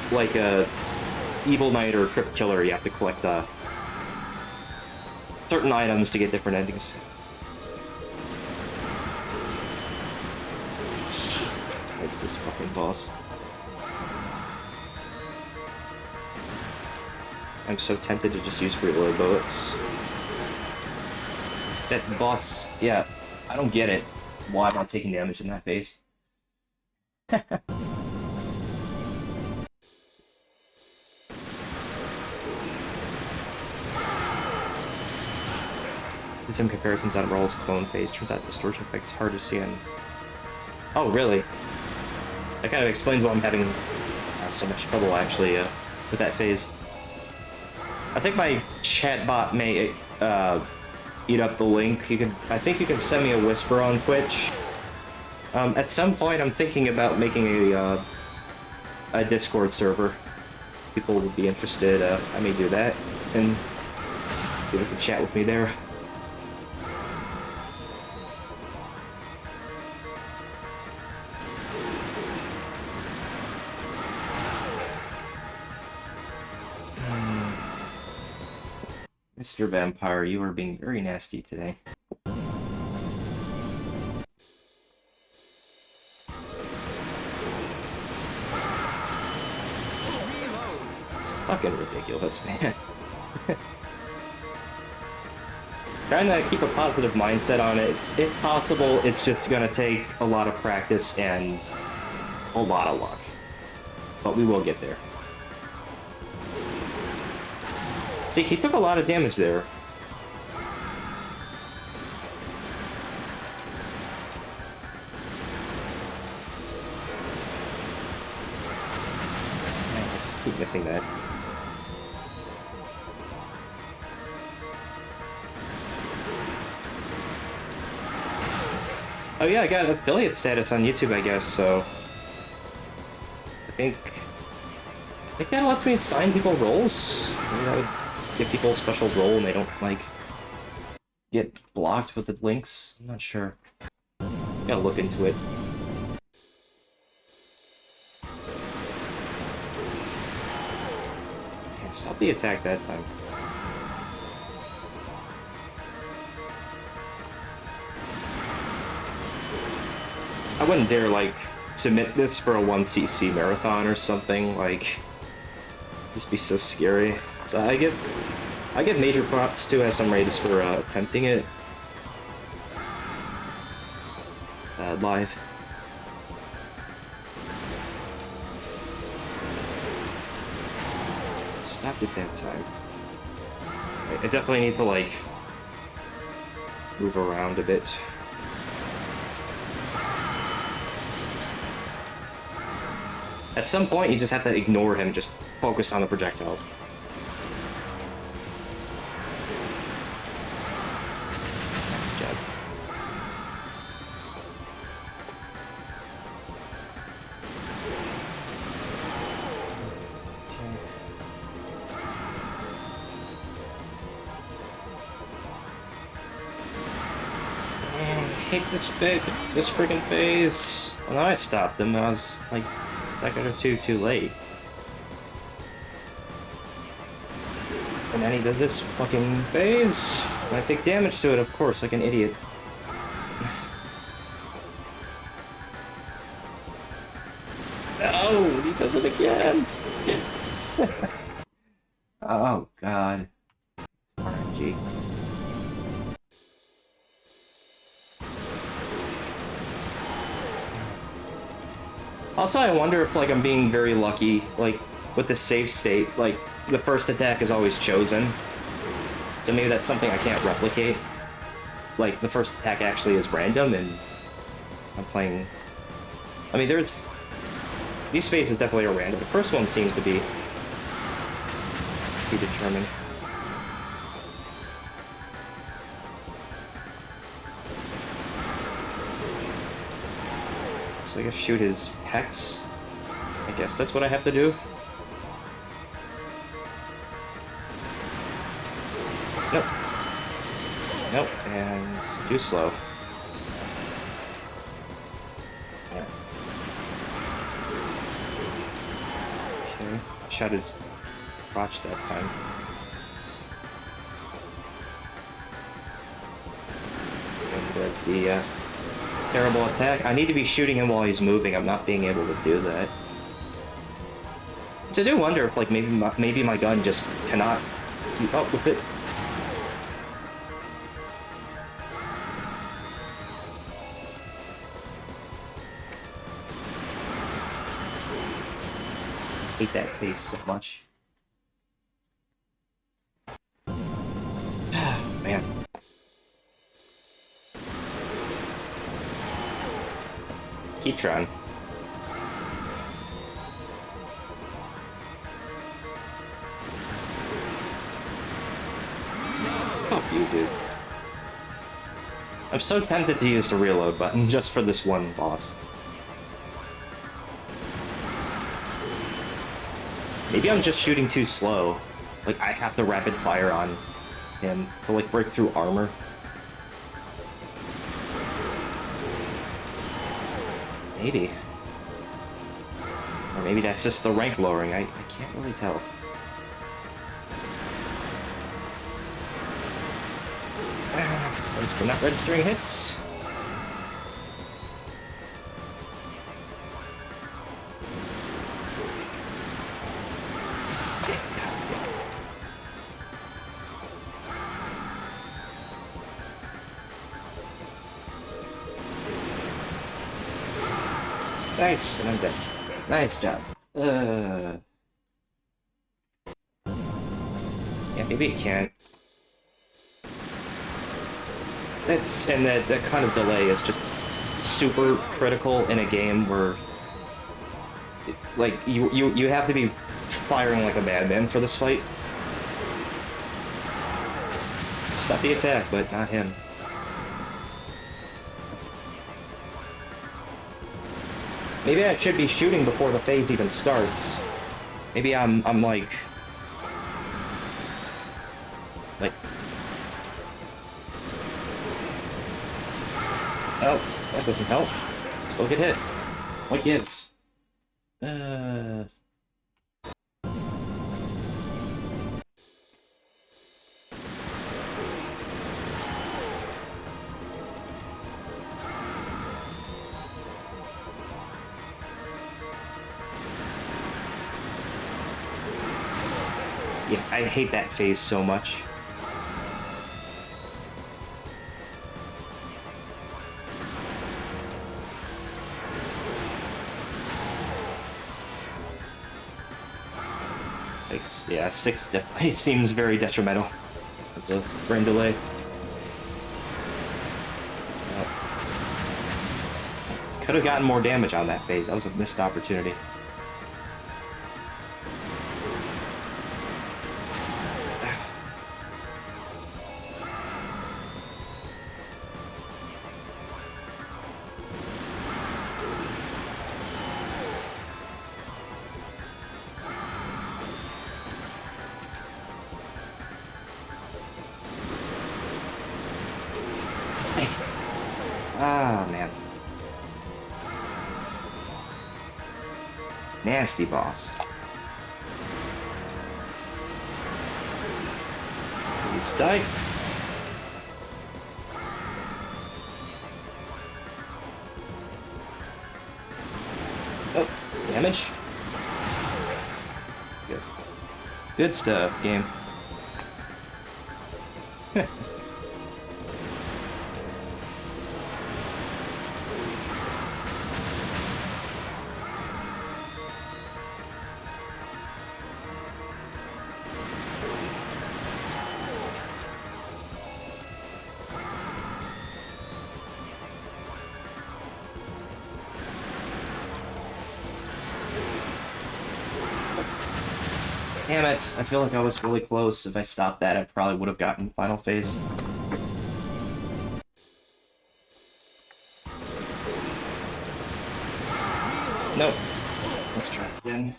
Like, Evil Knight or Crypt Killer, you have to collect, certain items to get different endings. Jesus Christ, this fucking boss. I'm so tempted to just use reload bullets. That boss, yeah, I don't get it. Why I'm not taking damage in that phase. Some comparisons on Rawl's clone phase. Turns out distortion effect's hard to see on... Oh, really? That kind of explains why I'm having so much trouble actually with that phase. I think my chatbot may eat up the link. I think you can send me a whisper on Twitch. At some point, I'm thinking about making a Discord server. People would be interested. I may do that, and people can chat with me there. Mr. Vampire, you are being very nasty today. It's fucking ridiculous, man. Trying to keep a positive mindset on it. If possible, it's just gonna take a lot of practice and a lot of luck. But we will get there. See, he took a lot of damage there. Man, I just keep missing that. Oh yeah, I got affiliate status on YouTube, I guess, so... I think that lets me assign people roles. Maybe that would give people a special role and they don't, like, get blocked with the links. I'm not sure. Gotta look into it. Man, stop the attack that time. I wouldn't dare, like, submit this for a 1cc marathon or something, like... Just be so scary. So I give major props to SMRaids for attempting it live. Stopped at that time. I definitely need to, like, move around a bit. At some point, you just have to ignore him, just focus on the projectiles. Nice job. Man, I hate this friggin' phase. Well, now I stopped him. I was like a second or two too late. And then he does this fucking phase. And I take damage to it, of course, like an idiot. No, he does it again. Oh god. RNG. Also, I wonder if, like, I'm being very lucky, like, with the save state, like, the first attack is always chosen. So maybe that's something I can't replicate. Like, the first attack actually is random, and I'm playing... I mean, there's... These phases definitely are random. The first one seems to be determined. So I guess shoot his pecs. I guess that's what I have to do. Nope. Nope, and it's too slow. Yeah. Okay, shot his crotch that time. And there's the terrible attack. I need to be shooting him while he's moving. I'm not being able to do that. I do wonder if, like, maybe my gun just cannot keep up with it. I hate that face so much. Man. Keep trying. Fuck you, dude. I'm so tempted to use the reload button just for this one boss. Maybe I'm just shooting too slow. Like, I have to rapid fire on him to, like, break through armor. Maybe. Or maybe that's just the rank lowering. I can't really tell. At least we're not registering hits. Nice, and I'm dead. Nice job. Yeah, maybe it can't. And that kind of delay is just super critical in a game where, like, you have to be firing like a madman for this fight. Stop the attack, but not him. Maybe I should be shooting before the phase even starts. Maybe I'm like... Oh, that doesn't help. Still get hit. What gives? Yeah, I hate that phase so much. Yeah, 6 definitely seems very detrimental. The frame delay. Could have gotten more damage on that phase. That was a missed opportunity. Ah, man. Nasty boss. Please die. Oh, damage. Good. Good stuff, game. Damn it, I feel like I was really close. If I stopped that, I probably would have gotten final phase. Nope. Let's try it again.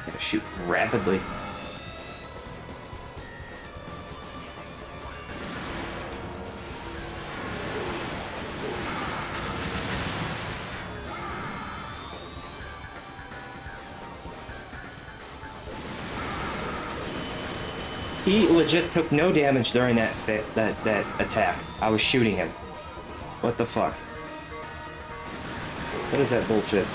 Gotta shoot rapidly. He legit took no damage during that attack. I was shooting him. What the fuck? What is that bullshit?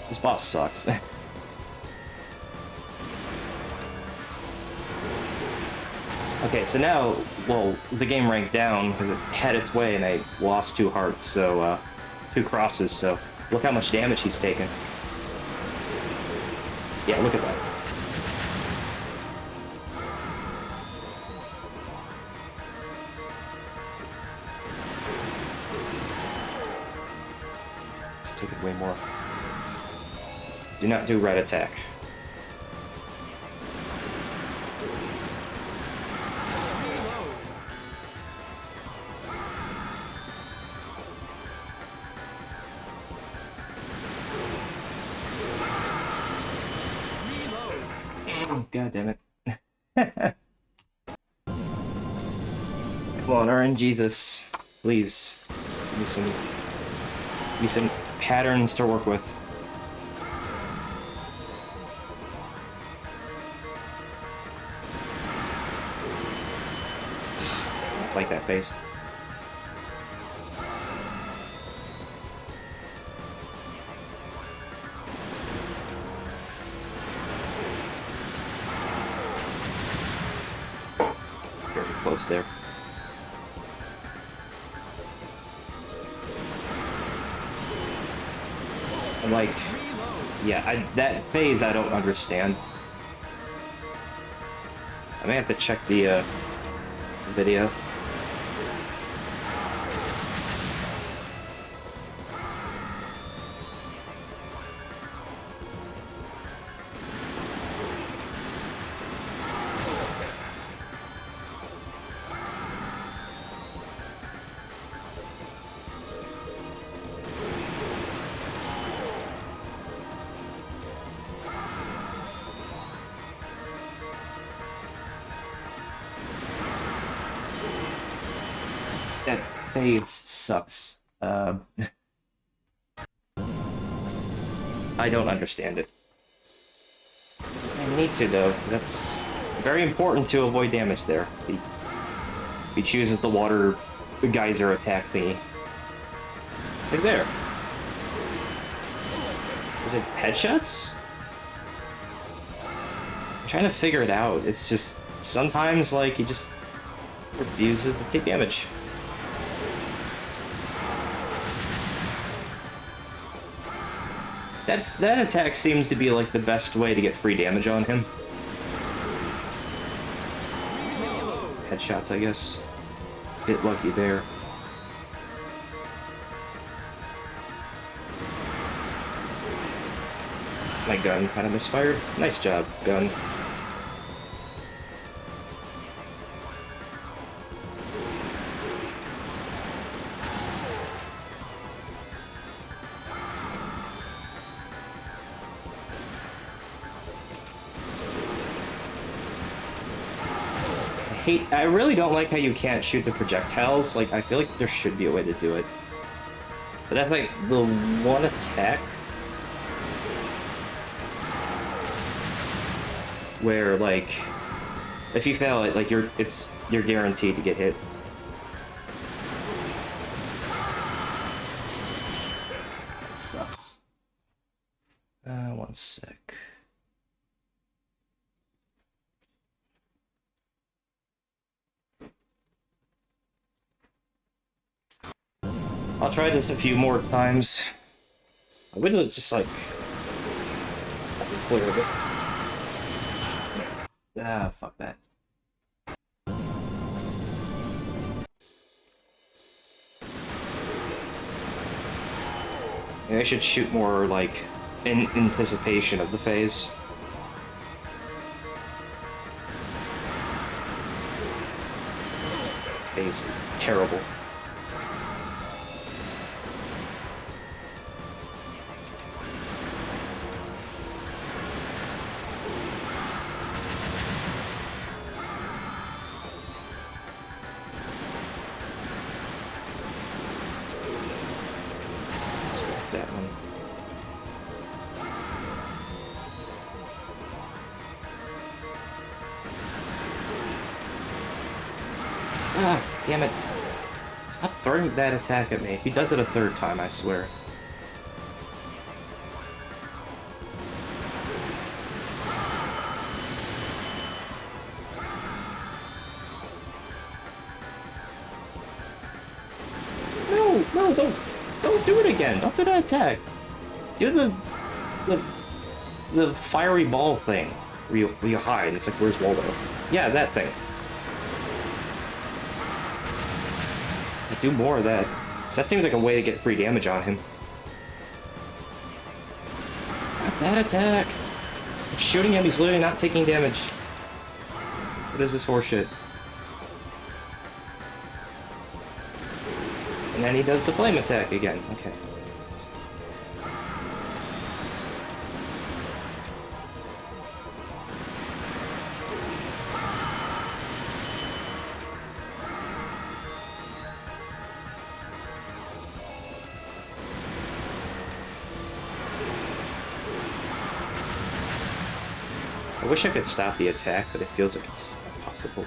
This boss sucks. Okay, so now, well, the game ranked down because it had its way and I lost 2 hearts, so, 2 crosses, so Look how much damage he's taken. Yeah, look at that. He's taking way more. Do not do red attack. God damn it. Come on, RNGesus. Please. Give me some patterns to work with. I like that face. Very close there. I'm like, yeah, that phase I don't understand. I may have to check the video. That phase sucks. I don't understand it. I need to, though. That's very important to avoid damage there. He chooses the water geyser attack thingy. Like there. Is it headshots? I'm trying to figure it out. It's just sometimes, like, he just refuses to take damage. That attack seems to be like the best way to get free damage on him. Headshots, I guess. Bit lucky there. My gun kind of misfired. Nice job, gun. I really don't like how you can't shoot the projectiles. Like, I feel like there should be a way to do it. But that's like the one attack where, like, if you fail it, like, you're guaranteed to get hit. It sucks. One sec. I'll try this a few more times. I would just like clear a bit. Ah, fuck that. Maybe I should shoot more like in anticipation of the phase. Phase is terrible. That one. Ah, damn it. Stop throwing that attack at me. He does it a third time, I swear. No, don't do it again. Don't do that attack. Do the the fiery ball thing where you hide. And it's like, where's Waldo? Yeah, that thing. Do more of that. 'Cause that seems like a way to get free damage on him. Not that attack! I'm shooting him, he's literally not taking damage. What is this horseshit? And then he does the flame attack again. Okay. I wish I could stop the attack, but it feels like it's impossible.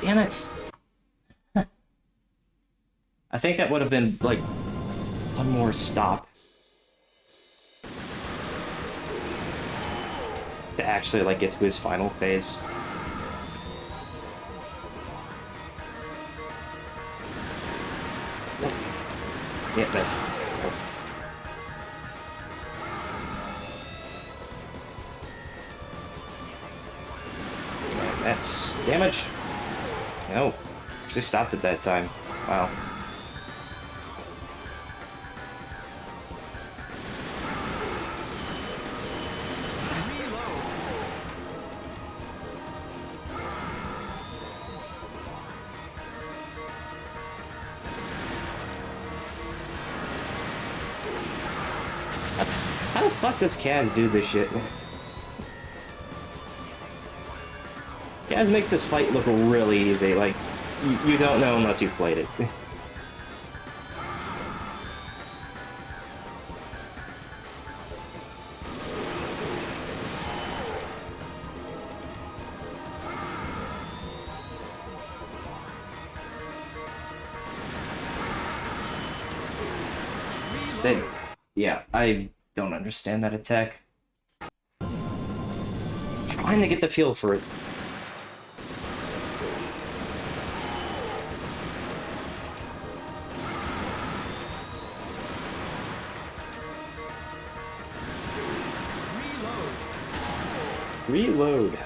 Damn it! I think that would have been, like, one more stop. To actually, like, get to his final phase. Yeah, that's it. That's damage. No, actually stopped it that time. Wow. How the fuck does Kaz do this shit? Kaz makes this fight look really easy, like, you don't know unless you've played it. Yeah, I don't understand that attack. Trying to get the feel for it. Reload.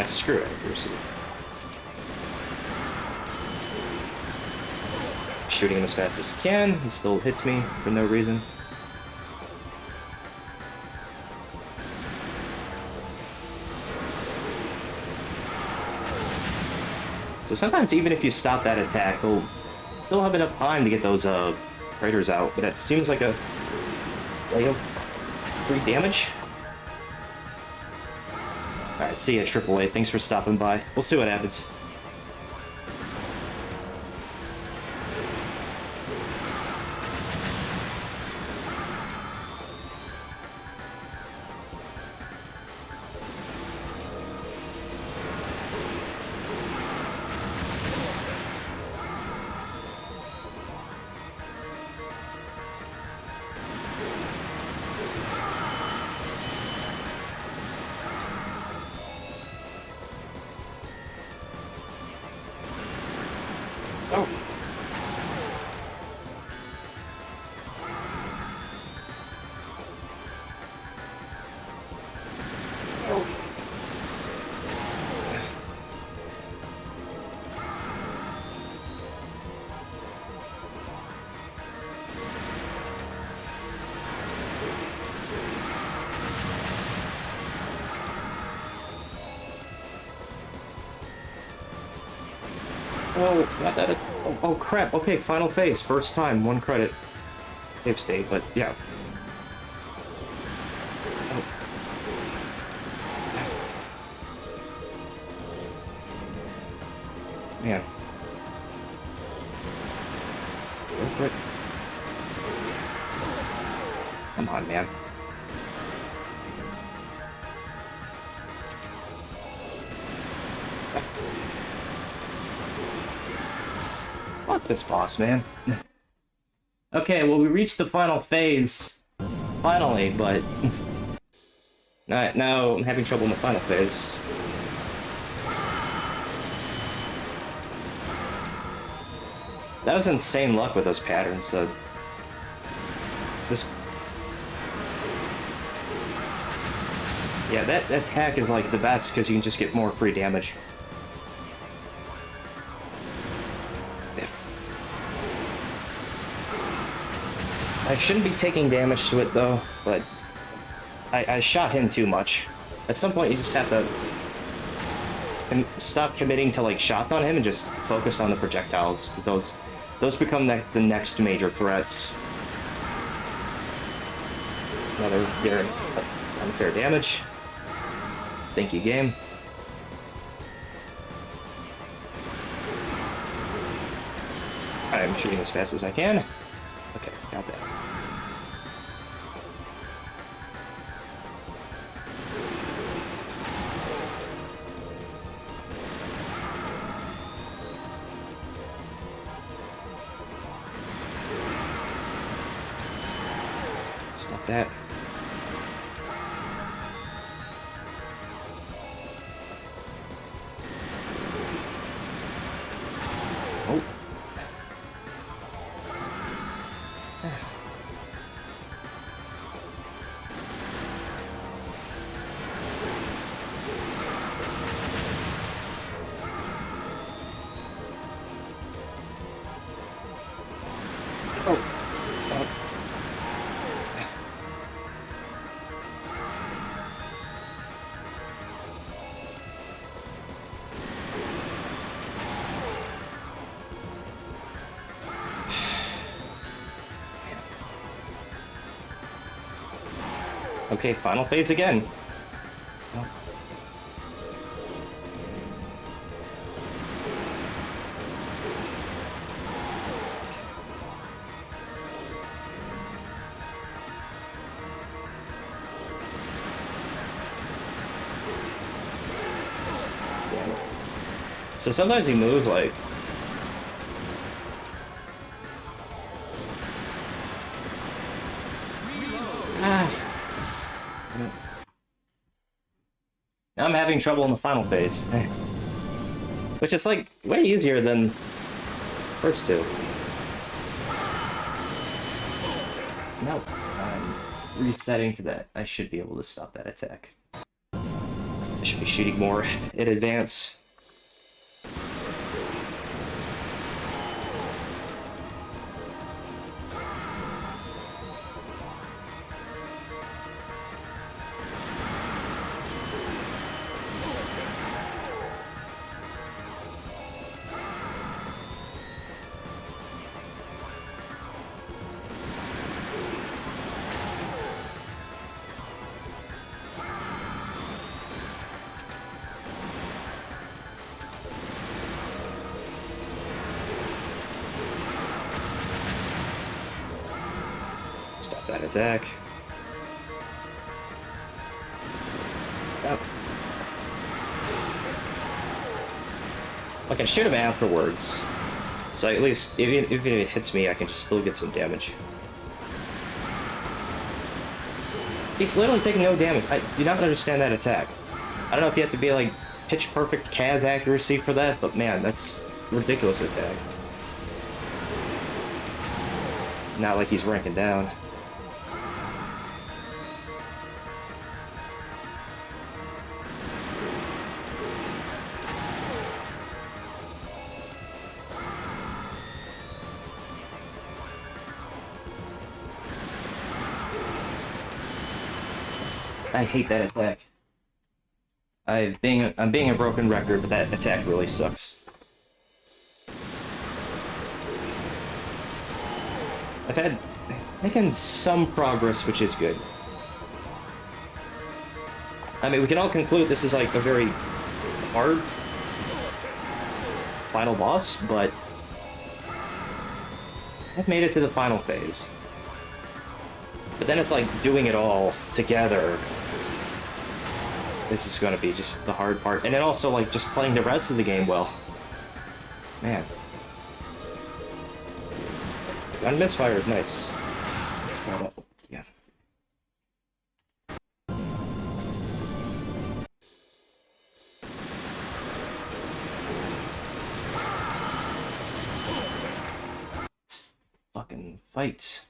Screw accuracy. Shooting him as fast as he can. He still hits me for no reason. So sometimes even if you stop that attack, he'll still have enough time to get those raiders out, but that seems like a way of free damage. Alright, see ya, AAA. Thanks for stopping by. We'll see what happens. Oh. Oh. Oh, not that it's... Oh, crap. Okay, final phase. First time. 1 credit. Save state, but yeah. Oh. Man. Real quick. Come on, man. Fuck this boss, man. Okay, well, we reached the final phase. Finally, but... now I'm having trouble in the final phase. That was insane luck with those patterns. This... Yeah, that attack is like the best because you can just get more free damage. I shouldn't be taking damage to it though, but I shot him too much. At some point you just have to stop committing to like shots on him and just focus on the projectiles. Those become the next major threats. Another unfair damage. Thank you, game. I'm shooting as fast as I can. Okay, got that. Stop that. Oh. Okay, final phase again. Oh. So sometimes he moves like... Now I'm having trouble in the final phase. Which is like way easier than first two. No, I'm resetting to that. I should be able to stop that attack. I should be shooting more in advance. Stop that attack. Oh. I can shoot him afterwards. So at least, even if it hits me, I can just still get some damage. He's literally taking no damage. I do not understand that attack. I don't know if you have to be like pitch perfect Kaz accuracy for that, but man, that's a ridiculous attack. Not like he's ranking down. I hate that attack. I'm being a broken record, but that attack really sucks. I've had making some progress, which is good. I mean, we can all conclude this is like a very hard final boss, but I've made it to the final phase. But then it's like doing it all together. This is going to be just the hard part. And then also like just playing the rest of the game well. Man. Gun misfire is nice. Let's try that. Yeah. Fight.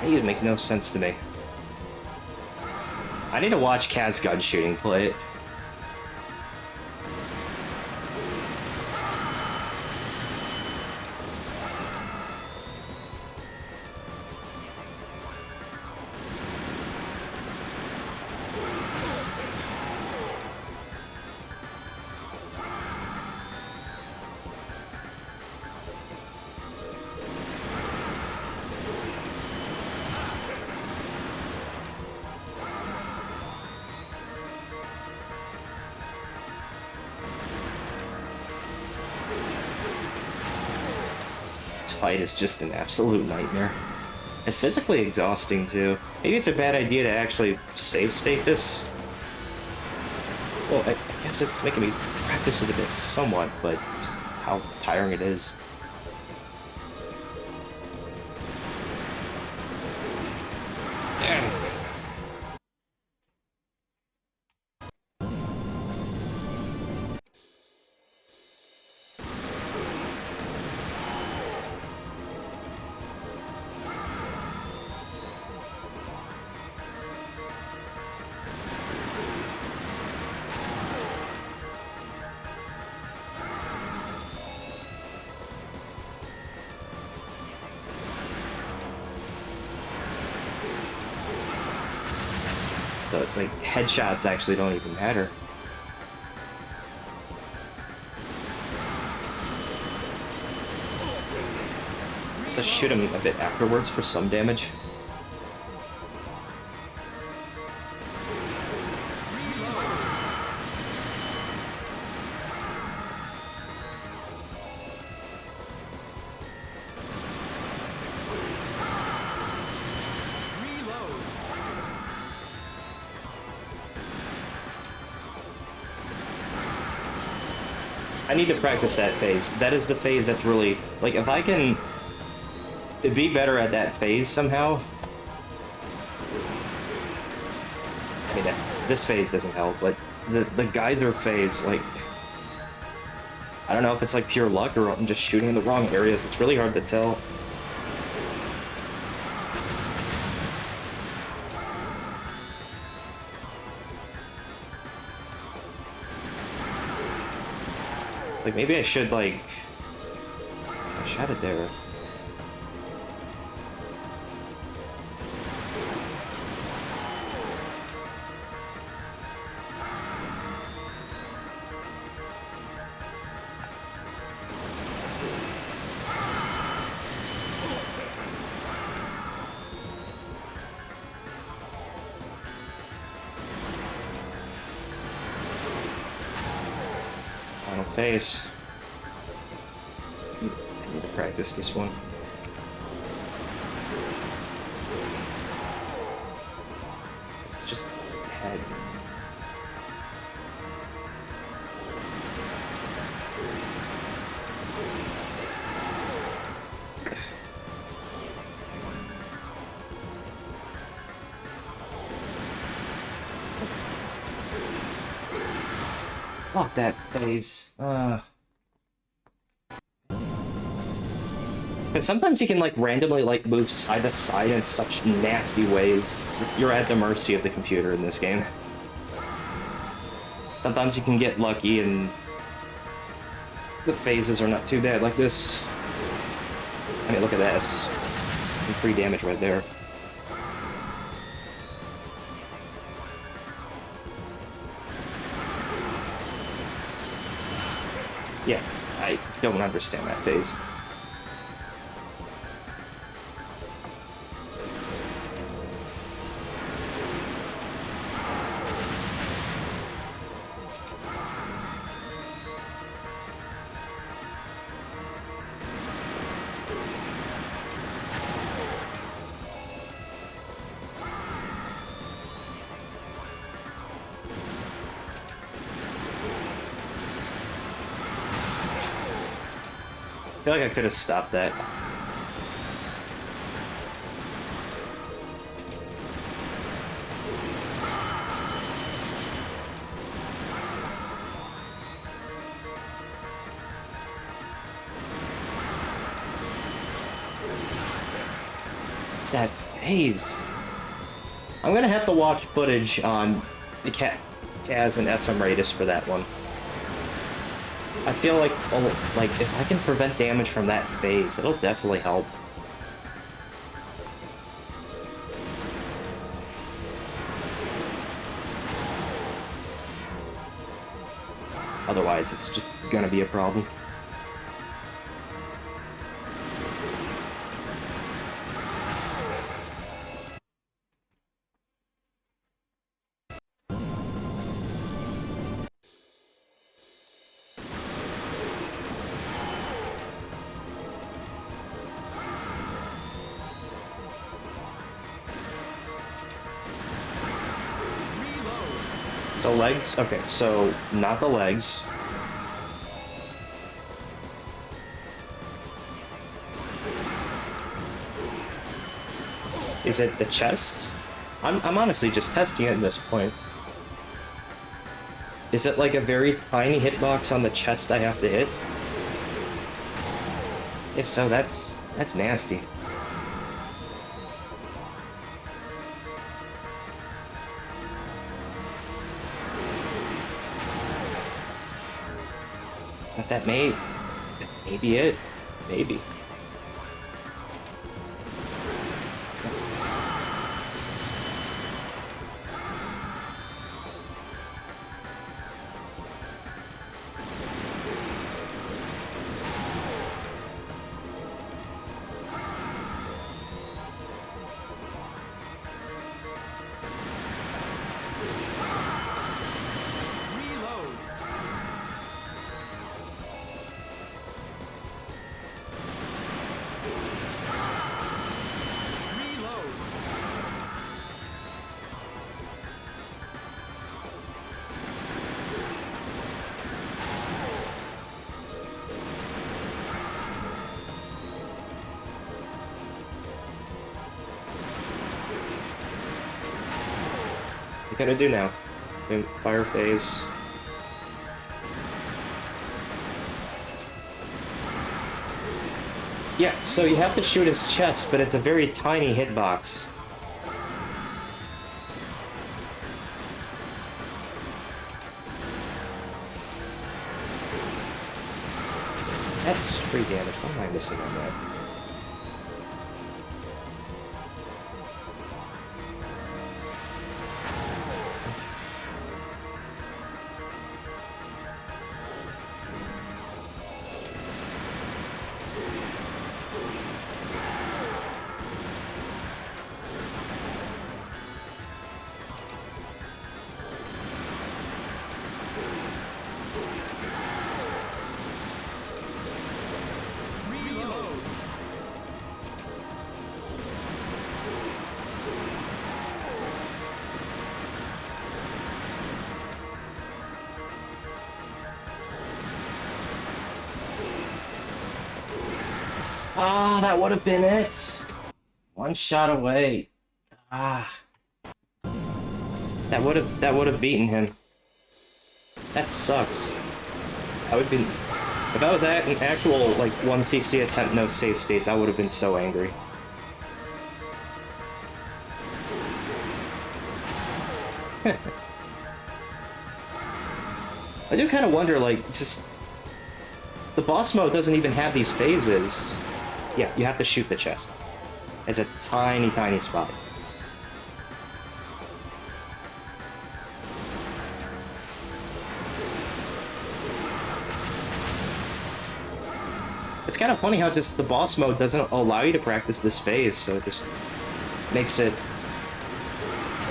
It makes no sense to me. I need to watch Kaz gun shooting play it. Fight is just an absolute nightmare. And physically exhausting, too. Maybe it's a bad idea to actually save state this. Well, I guess it's making me practice it a bit somewhat, but just how tiring it is. So, like, headshots actually don't even matter. So shoot him a bit afterwards for some damage. I need to practice that phase. That is the phase that's really... Like, if I can be better at that phase somehow... I mean, this phase doesn't help, but the geyser phase, like... I don't know if it's like pure luck or I'm just shooting in the wrong areas. It's really hard to tell. Like, maybe I should, like... I shot it there. Final phase. I need to practice this one. It's just head. Fuck that phase. Because sometimes you can, like, randomly, like, move side to side in such nasty ways. It's just, you're at the mercy of the computer in this game. Sometimes you can get lucky and the phases are not too bad like this. I mean, look at that. It's free damage right there. Yeah, I don't understand that phase. feel like I could have stopped that. It's that phase. I'm gonna have to watch footage on the Kaz and SM Raidus for that one. I feel like, oh, like if I can prevent damage from that phase, it'll definitely help. Otherwise, it's just gonna be a problem. So legs, okay, so not the legs. Is it the chest? I'm honestly just testing it at this point. Is it like a very tiny hitbox on the chest I have to hit? If so, that's nasty. But that may be it. Maybe.
Reload. Reload.
What can I do now? Fire phase. Yeah, so you have to shoot his chest, but it's a very tiny hitbox. That's free damage. What am I missing on that?
Reload.
Ah, that would have been it. One shot away. Ah. That would have beaten him. That sucks. I would have been, if I was at an actual like 1cc attempt, no save states, I would have been so angry. I do kind of wonder, like, just the boss mode doesn't even have these phases. Yeah, you have to shoot the chest. It's a tiny, tiny spot. It's kind of funny how just the boss mode doesn't allow you to practice this phase, so it just makes it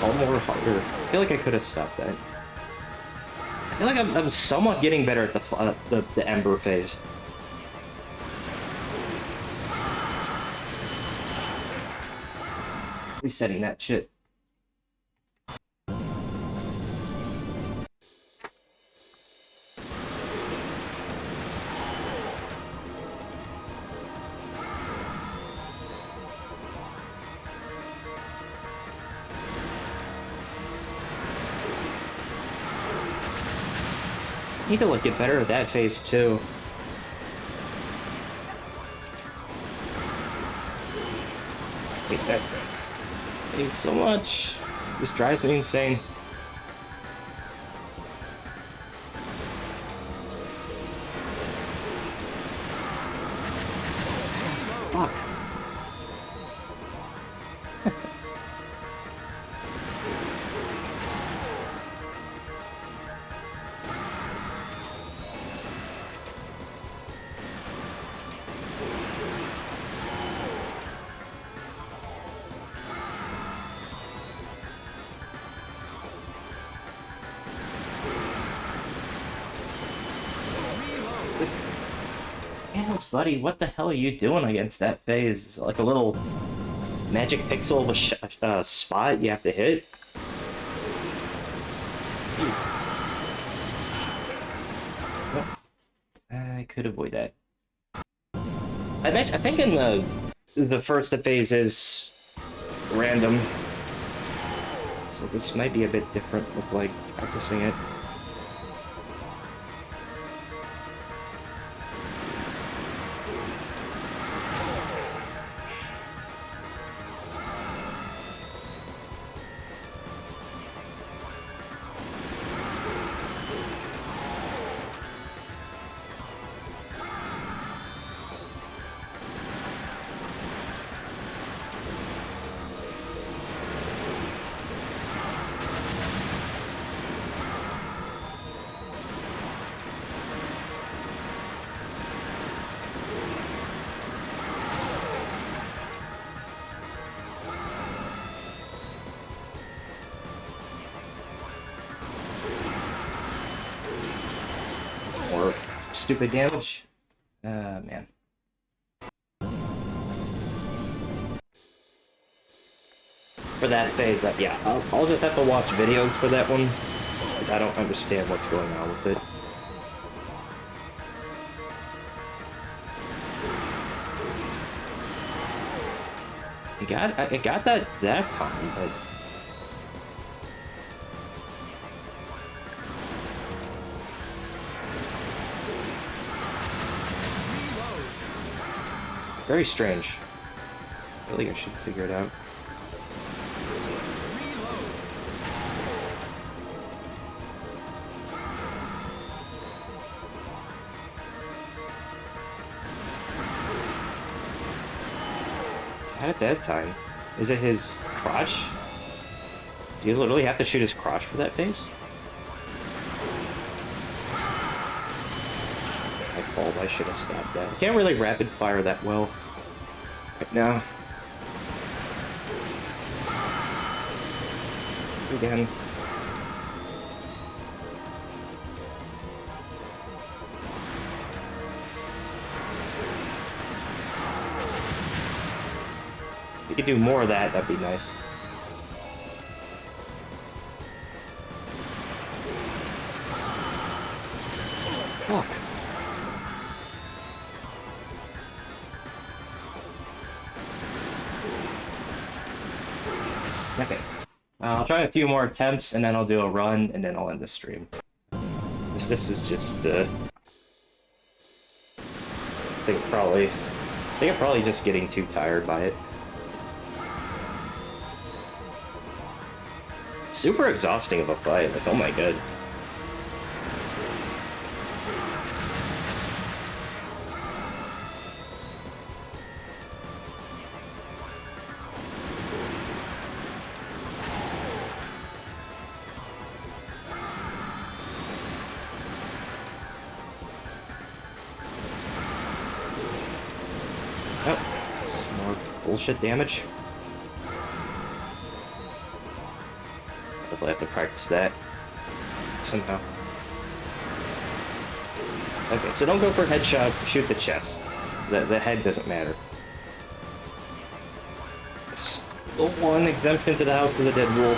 all more harder. I feel like I could have stopped that. I feel like I'm somewhat getting better at the Ember phase. Resetting that shit. Need to like get better at that phase too. I hate that phase so much. This drives me insane. Fuck. Damn, buddy, what the hell are you doing against that phase? Is it like a little magic pixel of a spot you have to hit? Jeez. Well, I could avoid that. I think in the first phase is random, so this might be a bit different with like practicing it. Or stupid damage. Man. For that phase, yeah, I'll just have to watch videos for that one, because I don't understand what's going on with it. I got that time, but... Very strange. I feel like I should figure it out. How did that time? Is it his crotch? Do you literally have to shoot his crotch for that phase? My fault, I should have stopped that. I can't really rapid fire that well right now. Again. If you could do more of that, that'd be nice. Fuck. Okay. I'll try a few more attempts, and then I'll do a run, and then I'll end the stream. This is just, I think I'm probably just getting too tired by it. Super exhausting of a fight, like, oh my god. Oh, it's more bullshit damage. Definitely have to practice that somehow. Okay, so don't go for headshots, shoot the chest. The head doesn't matter. It's the one exemption to the House of the Dead rule.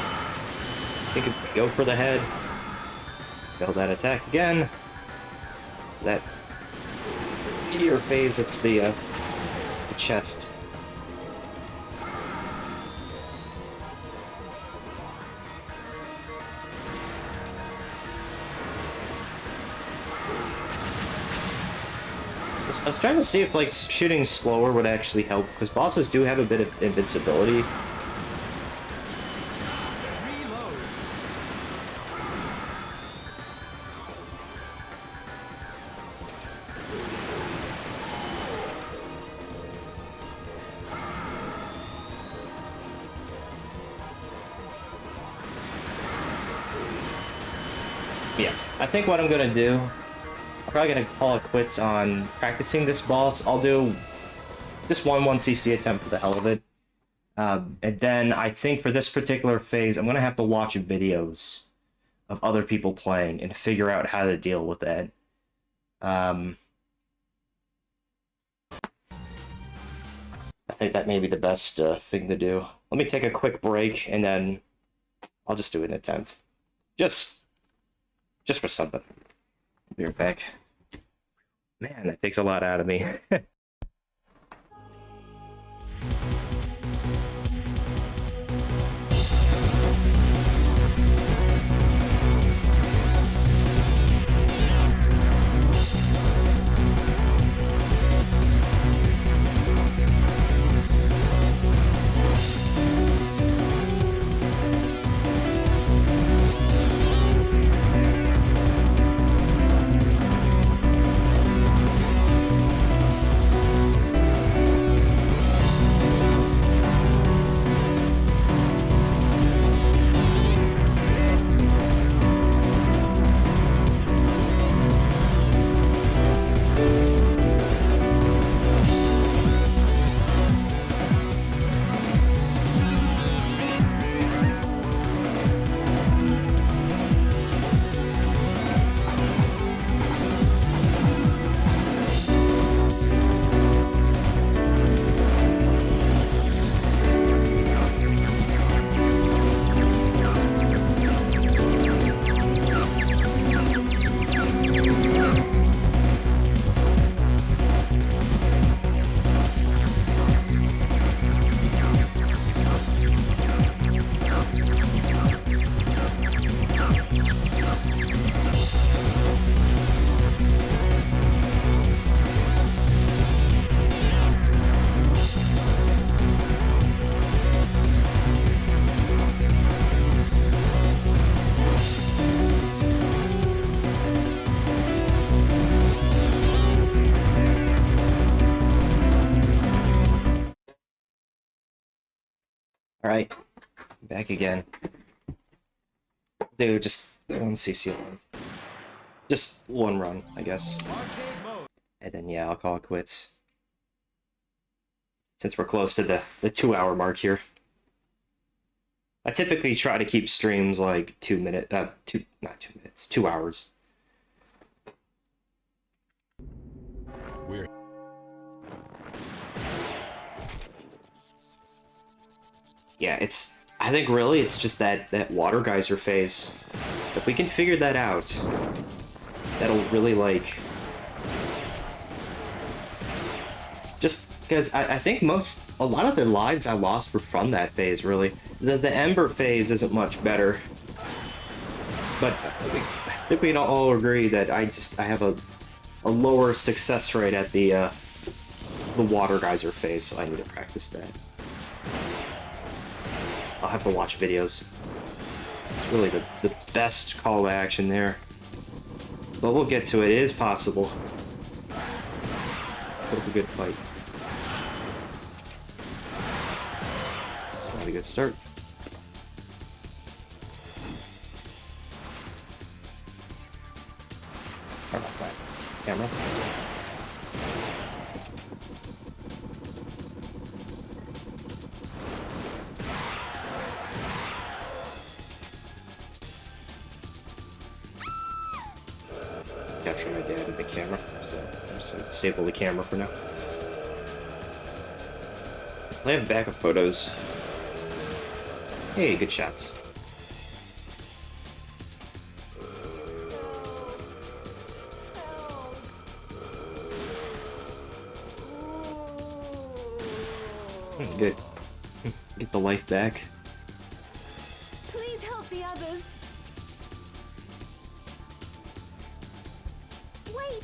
You could go for the head. Fail that attack again. That meteor phase, it's the chest. I was trying to see if like shooting slower would actually help, because bosses do have a bit of invincibility.
Reload.
Yeah, I think what I'm gonna do, I'm probably gonna call it quits on practicing this boss. I'll do just one 1cc attempt for the hell of it. And then I think for this particular phase, I'm gonna have to watch videos of other people playing and figure out how to deal with that. I think that may be the best thing to do. Let me take a quick break and then I'll just do an attempt. Just for something. Be right back. Man, that takes a lot out of me. Alright, back again. Do just one CC run. Just one run, I guess.
Arcade mode.
And then, yeah, I'll call it quits. Since we're close to the 2-hour mark here. I typically try to keep streams like 2 minutes, not 2 minutes, 2 hours.
We're
Yeah, I think really it's just that water geyser phase. If we can figure that out, that'll really like... Just because I think a lot of the lives I lost were from that phase, really. The Ember phase isn't much better. But I think we can all agree that I have a lower success rate at the water geyser phase, so I need to practice that. I'll have to watch videos. It's really the best call to action there. But we'll get to it. It is possible. It'll be a good fight. It's not a good start. Camera. Capture my dad in the camera, so I'm just gonna disable the camera for now. I have backup photos. Hey, good shots. Good. Get the life back.
Please help the others. Wait!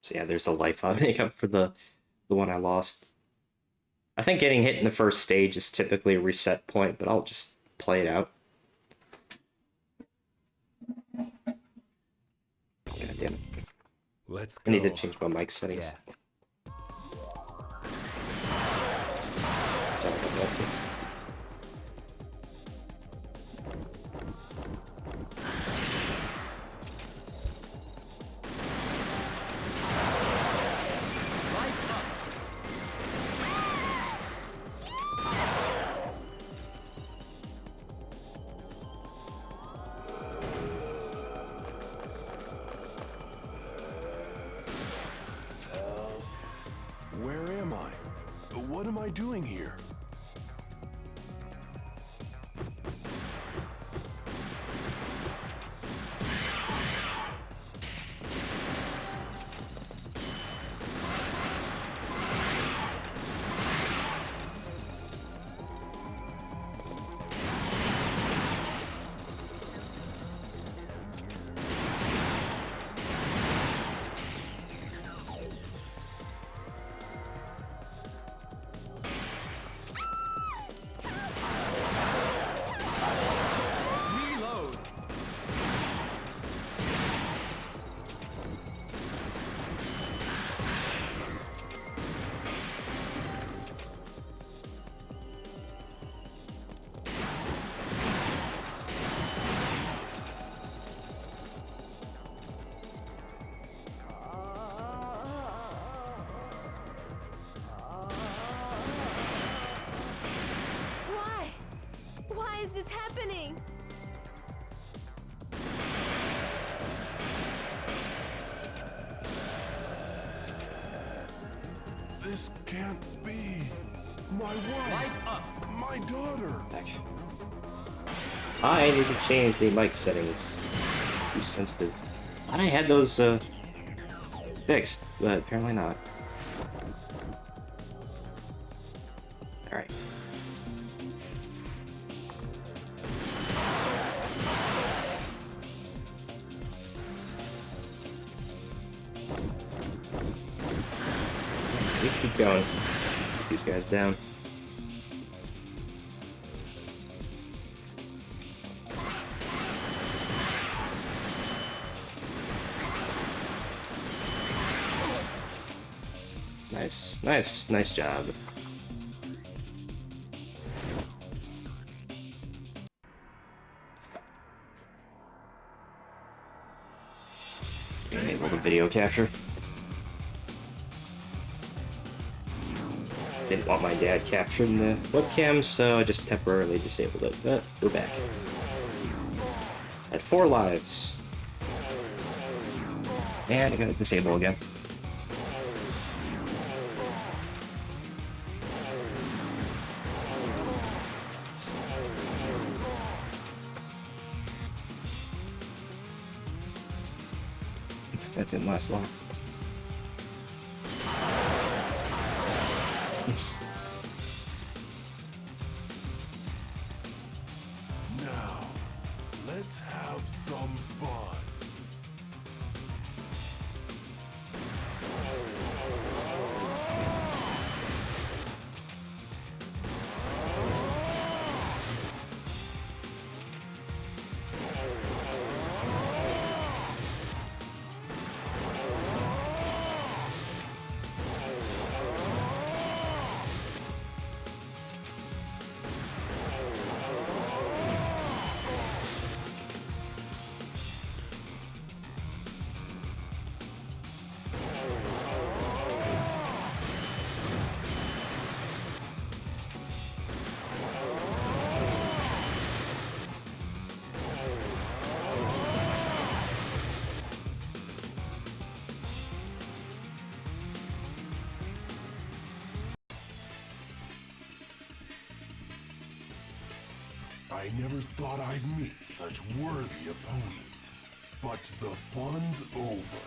So yeah, there's a life on makeup for the one I lost. I think getting hit in the first stage is typically a reset point, but I'll just play it out. God damn it.
Let's
I
go.
need to change my mic settings.
Yeah.
Sorry about that.
Light up.
Where am I? What am I doing here?
Reload.
Why? Why is this happening?
This can't be. My wife.
Light up.
My daughter.
Back. I need to change the mic settings. It's too sensitive. Thought I had those fixed, but apparently not. Alright. We keep going. Keep these guys down. Nice job. Enable the video capture. Didn't want my dad capturing the webcam, so I just temporarily disabled it, but we're back. At 4 lives. And I gotta disable again. That didn't last long.
Now, let's have some fun. I never thought I'd meet such worthy opponents. But the fun's over.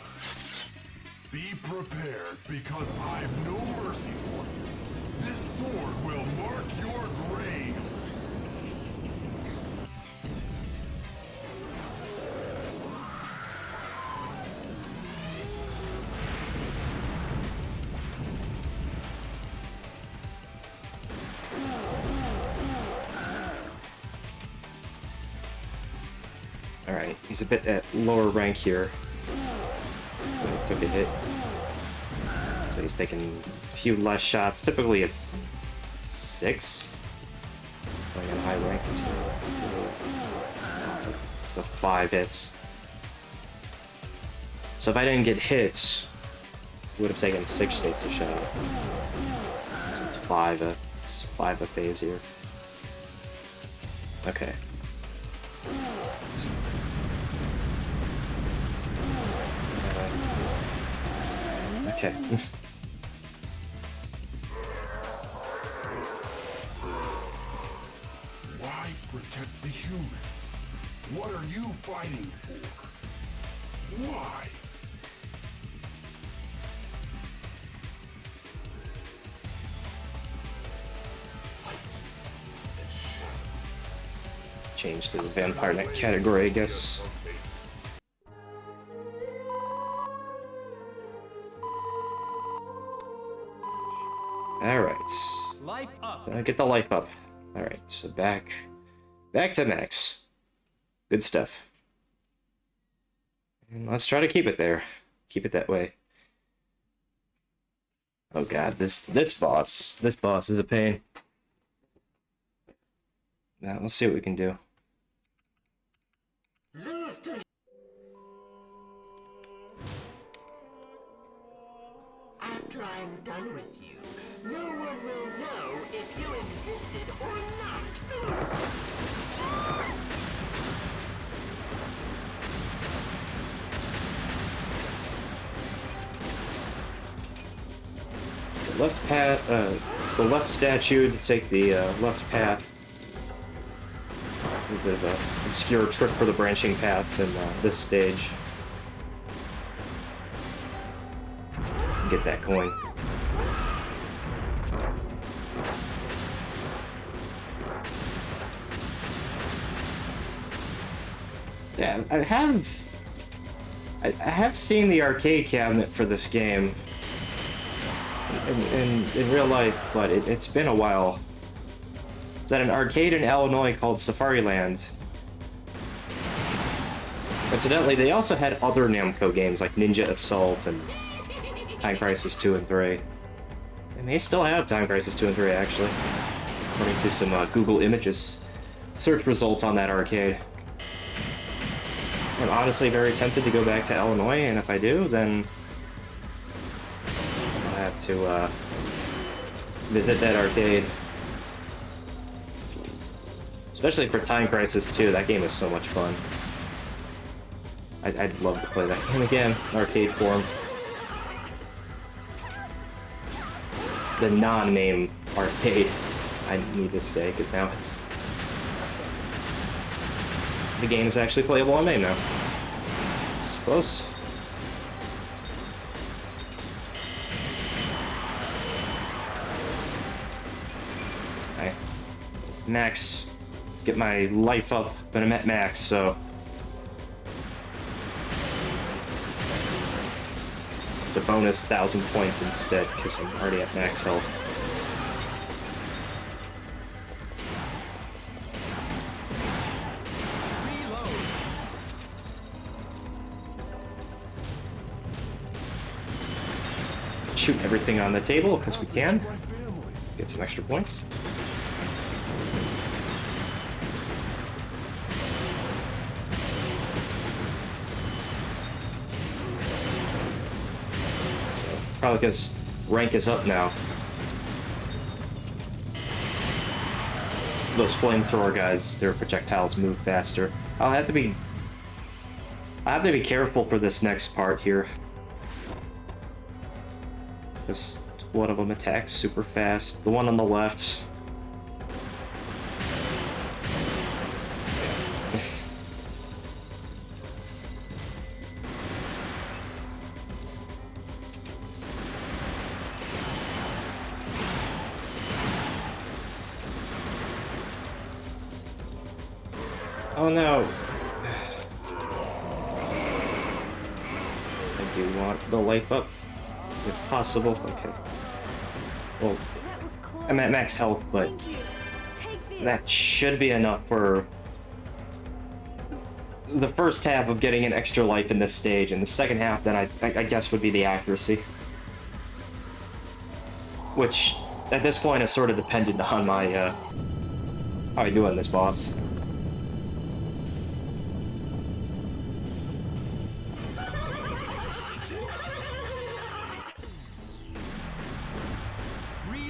Be prepared, because I've no mercy for you. This sword will mark your graves.
Alright, he's a bit at lower rank here. So he took a hit. So he's taking a few less shots. Typically it's 6. Going at a high rank. So 5 hits. So if I didn't get hits, he would have taken 6 states a shot. So it's 5 a phase here. Okay. Okay.
Why protect the humans? What are you fighting for? Why?
Change to the Vampire Knight category, I guess. Alright.
Life up.
Get the life up. Alright, so back to max. Good stuff. And let's try to keep it there. Keep it that way. Oh god, this boss is a pain. Now, let's see what we can do.
After I'm done with you, no one will know if you existed or not.
The left path, the left statue to take the left path. A bit of an obscure trick for the branching paths in this stage. Get that coin. Yeah, I have seen the arcade cabinet for this game in real life, but it's been a while. It's at an arcade in Illinois called Safari Land. Incidentally, they also had other Namco games like Ninja Assault and Time Crisis 2 and 3. They may still have Time Crisis 2 and 3, actually, according to some Google Images search results on that arcade. I'm honestly very tempted to go back to Illinois, and if I do, then I'll have to visit that arcade. Especially for Time Crisis 2, that game is so much fun. I'd love to play that game again, arcade form. The non-name arcade, I need to say, because now the game is actually playable on name now. It's close. Okay. Max. Get my life up, but I'm at max, so... It's a bonus 1,000 points instead, because I'm already at max health. Shoot everything on the table, because we can. Get some extra points. Probably because rank is up now. Those flamethrower guys, their projectiles move faster. I have to be careful for this next part here. Because one of them attacks super fast. The one on the left. Oh no! I do want the life up, if possible. Okay. Well,
That was close.
I'm at max health, but
Thank you. Take this.
that should be enough for the first half of getting an extra life in this stage, and the second half then I guess would be the accuracy. Which, at this point, is sort of dependent on my, how I do on this boss.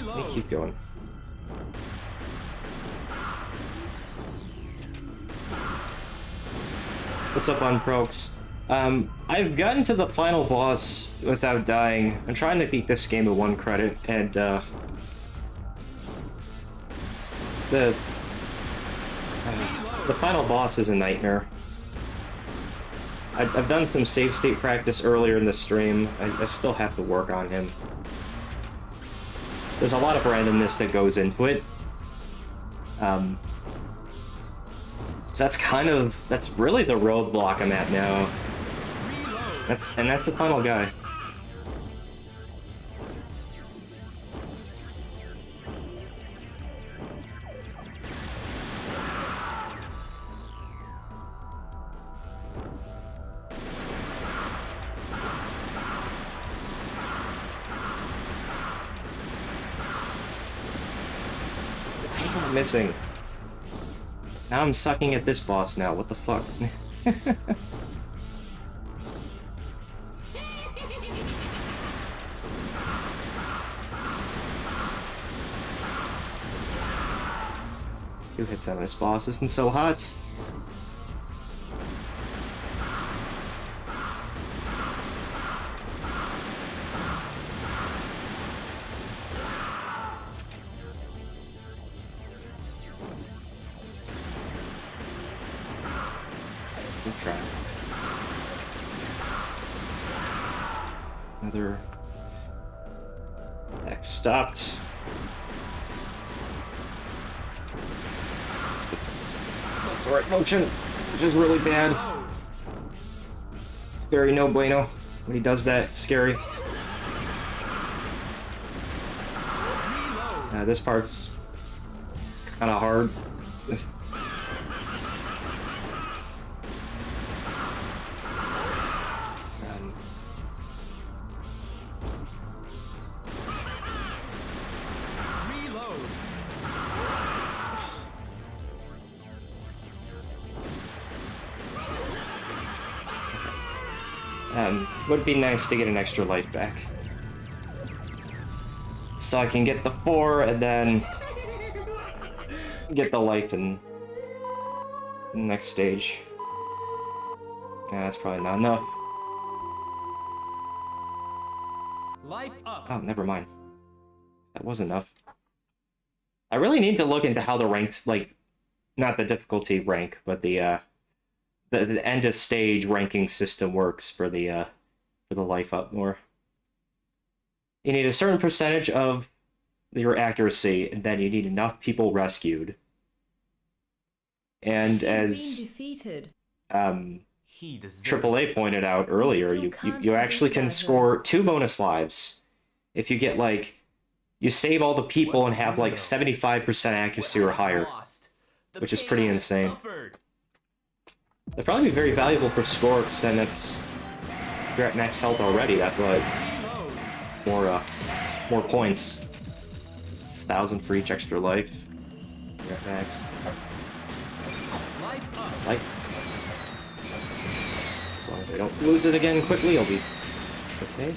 Let me keep going. What's up, Unprokes? I've gotten to the final boss without dying. I'm trying to beat this game with 1 credit, and the final boss is a nightmare. I've done some save state practice earlier in the stream. I still have to work on him. There's a lot of randomness that goes into it. So that's really the roadblock I'm at now. That's the final guy. He's not missing. Now I'm sucking at this boss now, what the fuck? Two hits on this boss isn't so hot. Good try. Another X stopped. That's the right motion, which is really bad. It's very no bueno when he does that. It's scary. This part's kind of hard. Would be nice to get an extra life back. So I can get the 4 and then get the life in the next stage. Yeah, that's probably not enough.
Life up.
Oh, never mind. That was enough. I really need to look into how the ranks, like, not the difficulty rank, but the end of stage ranking system works for the life up more. You need a certain percentage of your accuracy, and then you need enough people rescued. And as
defeated.
He deserves
AAA pointed out earlier, you actually can score 2 bonus lives if you get, like, you save all the people and have like 75% accuracy or higher, which is pretty insane. They'd probably be very valuable for score, because then it's, if you're at max health already, that's like more points. It's 1,000 for each extra life. You're at max. Life. As long as I don't lose it again quickly, I'll be okay.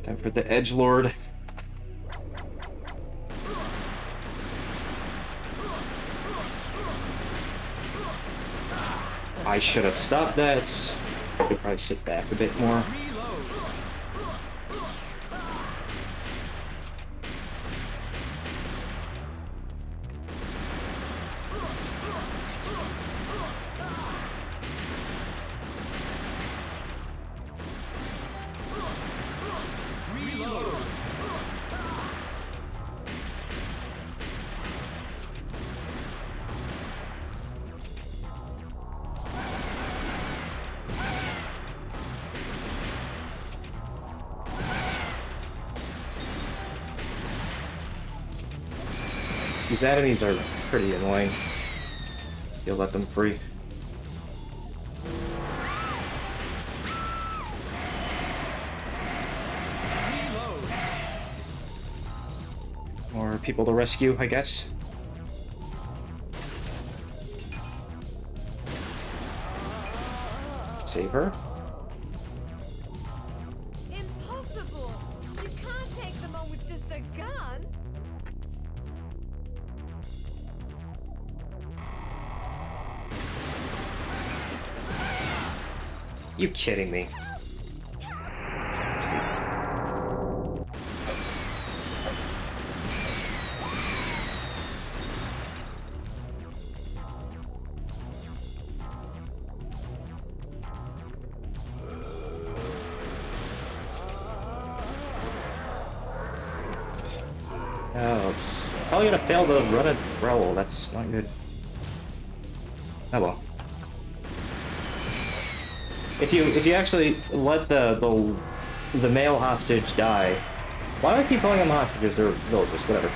Time for the Edgelord. I should have stopped that. I could probably sit back a bit more. These enemies are pretty annoying. You'll let them free. More people to rescue, I guess. Save her.
Impossible! You can't take them on with just a gun!
You kidding me? Oh, it's probably gonna fail to run a roll. That's not good. Oh well. If you actually let the male hostage die, why do I keep calling them hostages or villagers, whatever?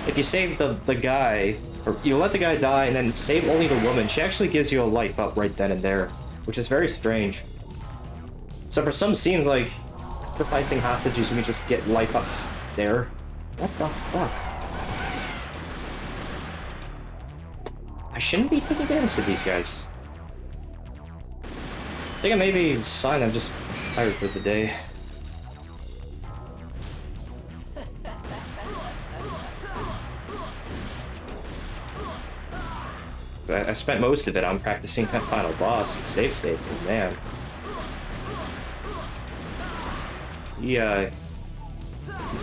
If you save the guy, or you let the guy die and then save only the woman, she actually gives you a life up right then and there, which is very strange. So for some scenes, like sacrificing hostages, you can just get life ups there. What the fuck? I shouldn't be taking damage to these guys. I think I maybe a sign I'm just tired for the day. I spent most of it on practicing that final boss and save states, and man. He's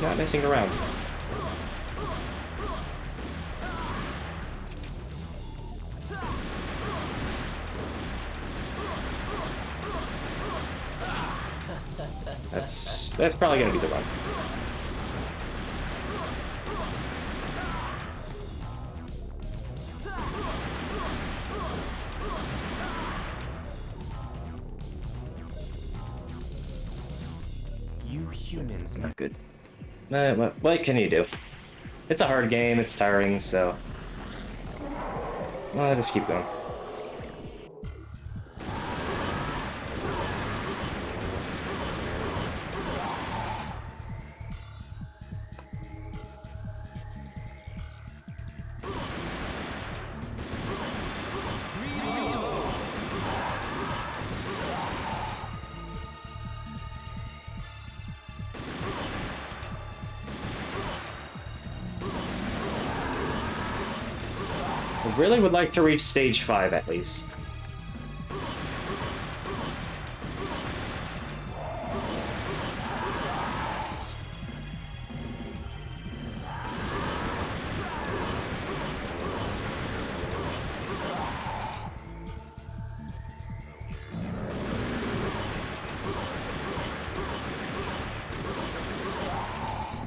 not messing around. That's probably gonna be the run.
You humans.
Not good. What can you do? It's a hard game, it's tiring, so... Well, just keep going. I really would like to reach stage 5 at least.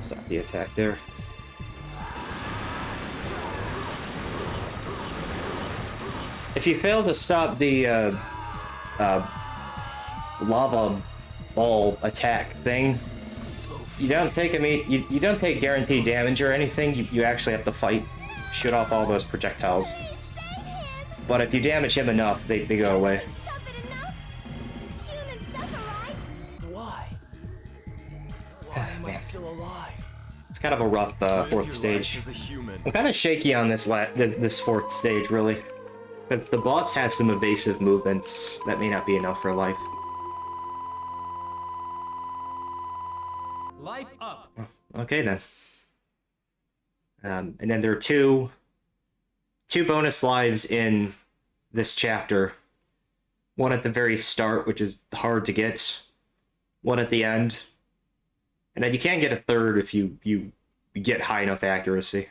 Stop the attack there. If you fail to stop the lava ball attack thing, you don't take you don't take guaranteed damage or anything. You actually have to fight, shoot off all those projectiles. But if you damage him enough, they go away.
Suffered enough? Humans suffer, right?
Why? Why am I still alive?
It's kind of a rough fourth stage.
As a human.
I'm kind of shaky on this fourth stage, really. Because the boss has some evasive movements that may not be enough for life.
Life up.
Okay then. And then there are two bonus lives in this chapter. One at the very start, which is hard to get. One at the end. And then you can get a third if you get high enough accuracy.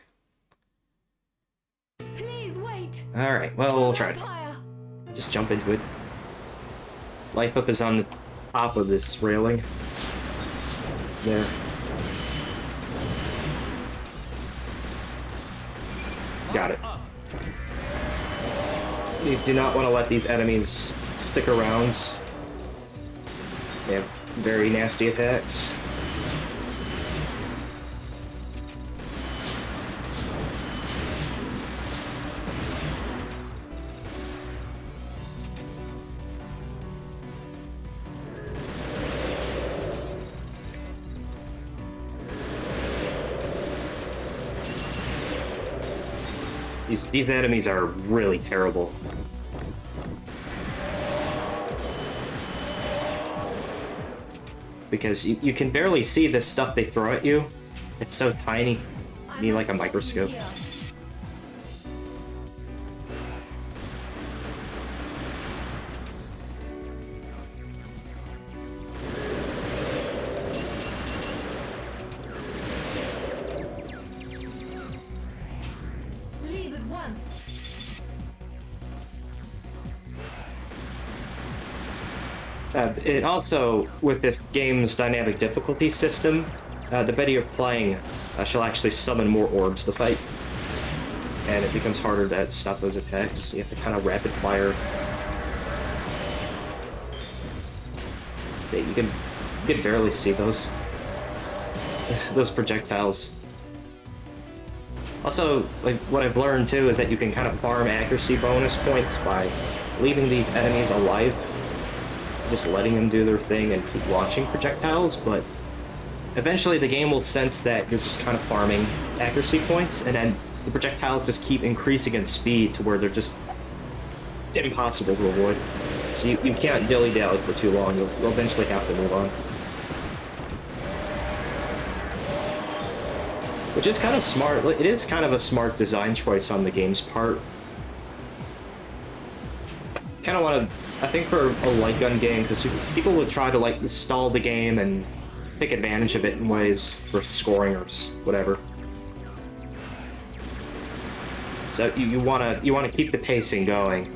Please wait.
Alright, well, we'll try it.
Vampire.
Just jump into it. Life up is on the top of this railing. There. Got it. You do not want to let these enemies stick around. They have very nasty attacks. These enemies are really terrible. Because you can barely see the stuff they throw at you. It's so tiny. You need like a microscope.
Leave at once.
It also, with this game's dynamic difficulty system, the better you're playing, she'll actually summon more orbs to fight. And it becomes harder to stop those attacks. You have to kind of rapid fire. See, you can barely see those. Those projectiles. Also, like, what I've learned too is that you can kind of farm accuracy bonus points by leaving these enemies alive. Just letting them do their thing and keep launching projectiles, but eventually the game will sense that you're just kind of farming accuracy points, and then the projectiles just keep increasing in speed to where they're just impossible to avoid. So you can't dilly-dally for too long, you'll eventually have to move on. Which is kind of smart. It is kind of a smart design choice on the game's part. Kind of want to, I think, for a light gun game, because people would try to like stall the game and take advantage of it in ways for scoring or whatever. So you want to keep the pacing going.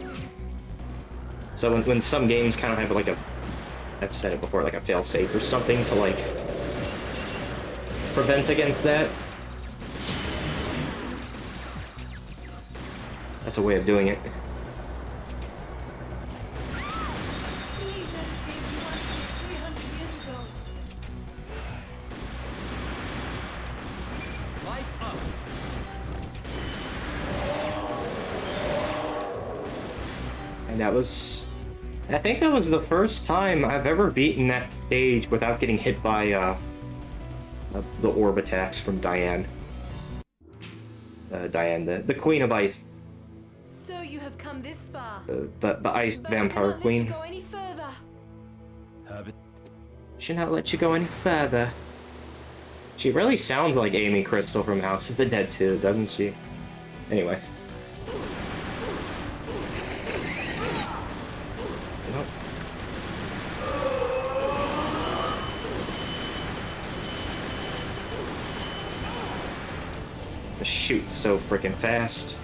So when some games kind of have like I've said it before, like a failsafe or something to like prevent against that. That's a way of doing it.
Please let us be as you once were 300 years ago.
Life up.
And that was... I think that was the first time I've ever beaten that stage without getting hit by the orb attacks from Diane. Diane, the Queen of Ice.
So you have come this far.
The Ice
But I
Vampire
cannot
Queen.
let you go any further.
Have it.
Should not let you go any further. She really sounds like Amy Crystal from House of the Dead too, doesn't she? Anyway. Nope. The shoot's so freaking fast.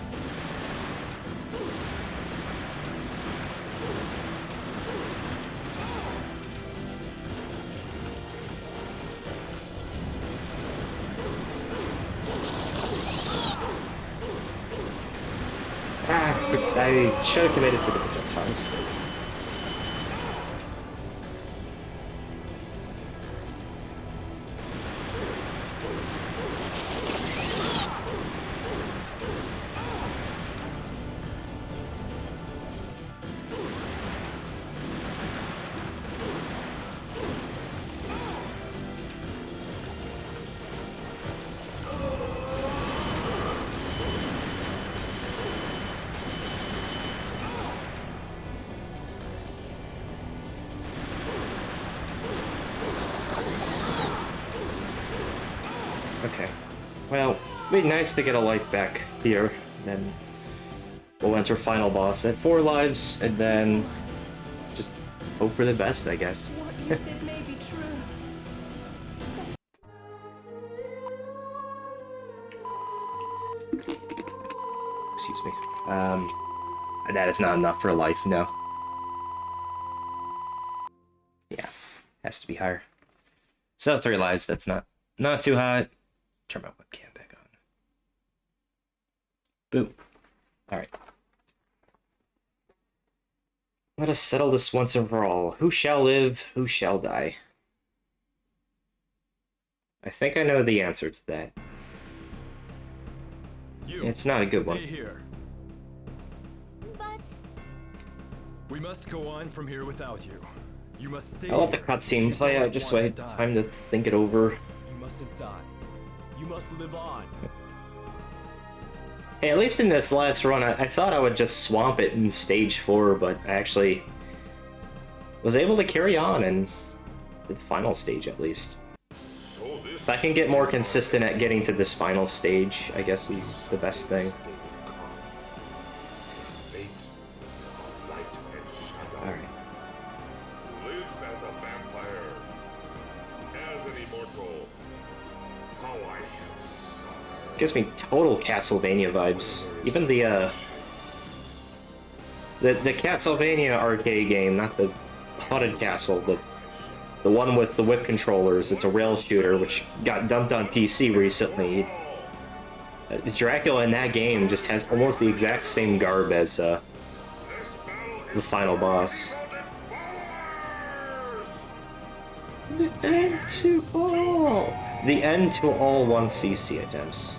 I should have committed to the projectiles. Okay. Well, it'd be nice to get a life back here. Then we'll enter final boss at 4 lives, and then just hope for the best, I guess.
What you said may be true.
Excuse me. That is not enough for a life, no. Yeah, has to be higher. So 3 lives, that's not too hot. Turn my webcam back on. Boom. Alright. Let us settle this once and for all. Who shall live, who shall die? I think I know the answer to that.
You
It's not a good one.
stay here.
But
We must go on from here without you. You must stay
I'll let the
here.
cutscene
You
play
don't
out just so I
want
have
die.
time to think it over.
You mustn't die. You must live on.
Hey, at least in this last run, I thought I would just swamp it in stage 4, but I actually was able to carry on and the final stage at least.
So this
If I can get more consistent at getting to this final stage, I guess is the best thing.
fate of light and shadow.
Alright.
Live as a vampire, as an immortal. How I have suffered.
Gives me total Castlevania vibes. Even the Castlevania arcade game, not the Haunted Castle, but the one with the whip controllers. It's a rail shooter, which got dumped on PC recently. Dracula in that game just has almost the exact same garb as the final boss. The end to all! The end to all 1cc attempts.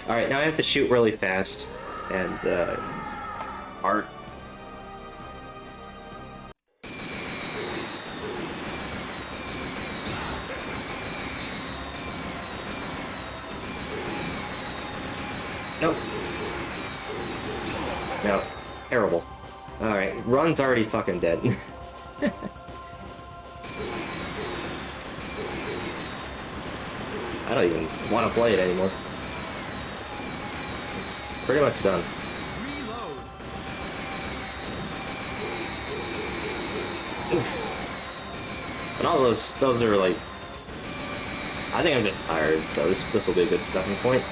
Alright, now I have to shoot really fast, and it's hard. Nope. No. Terrible. Alright, Run's already fucking dead. I don't even want to play it anymore. It's pretty much done.
Reload.
But all those are like... I think I'm just tired, so this will be a good stepping point.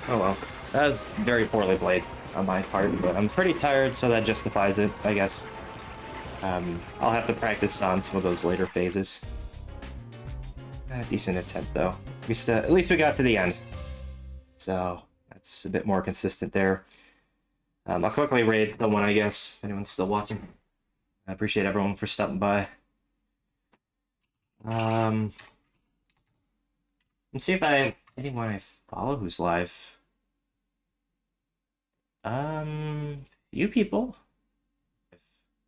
Oh well. That was very poorly played on my part, but I'm pretty tired, so that justifies it, I guess. I'll have to practice on some of those later phases. Decent attempt, though. At least we got to the end. So, that's a bit more consistent there. I'll quickly raid someone, I guess, if anyone's still watching. I appreciate everyone for stopping by. Let's see if anyone I follow who's live. Few people.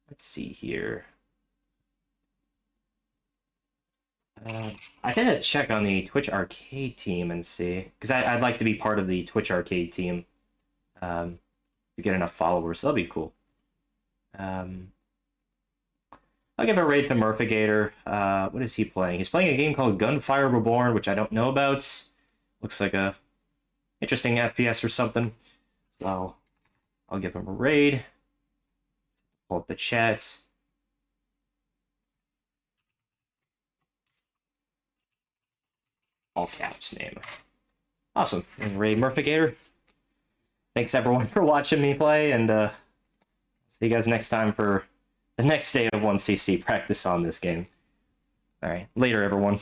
Let's see here. I gotta check on the Twitch Arcade team and see, because I'd like to be part of the Twitch Arcade team. To get enough followers, that'll be cool. I'll give a raid to Murphigator. What is he playing? He's playing a game called Gunfire Reborn, which I don't know about. Looks like a interesting FPS or something. So I'll give him a raid. Pull up the chat. All caps name. Awesome. And raid Murphigator. Thanks everyone for watching me play, and see you guys next time for the next day of 1cc practice on this game. Alright, later everyone.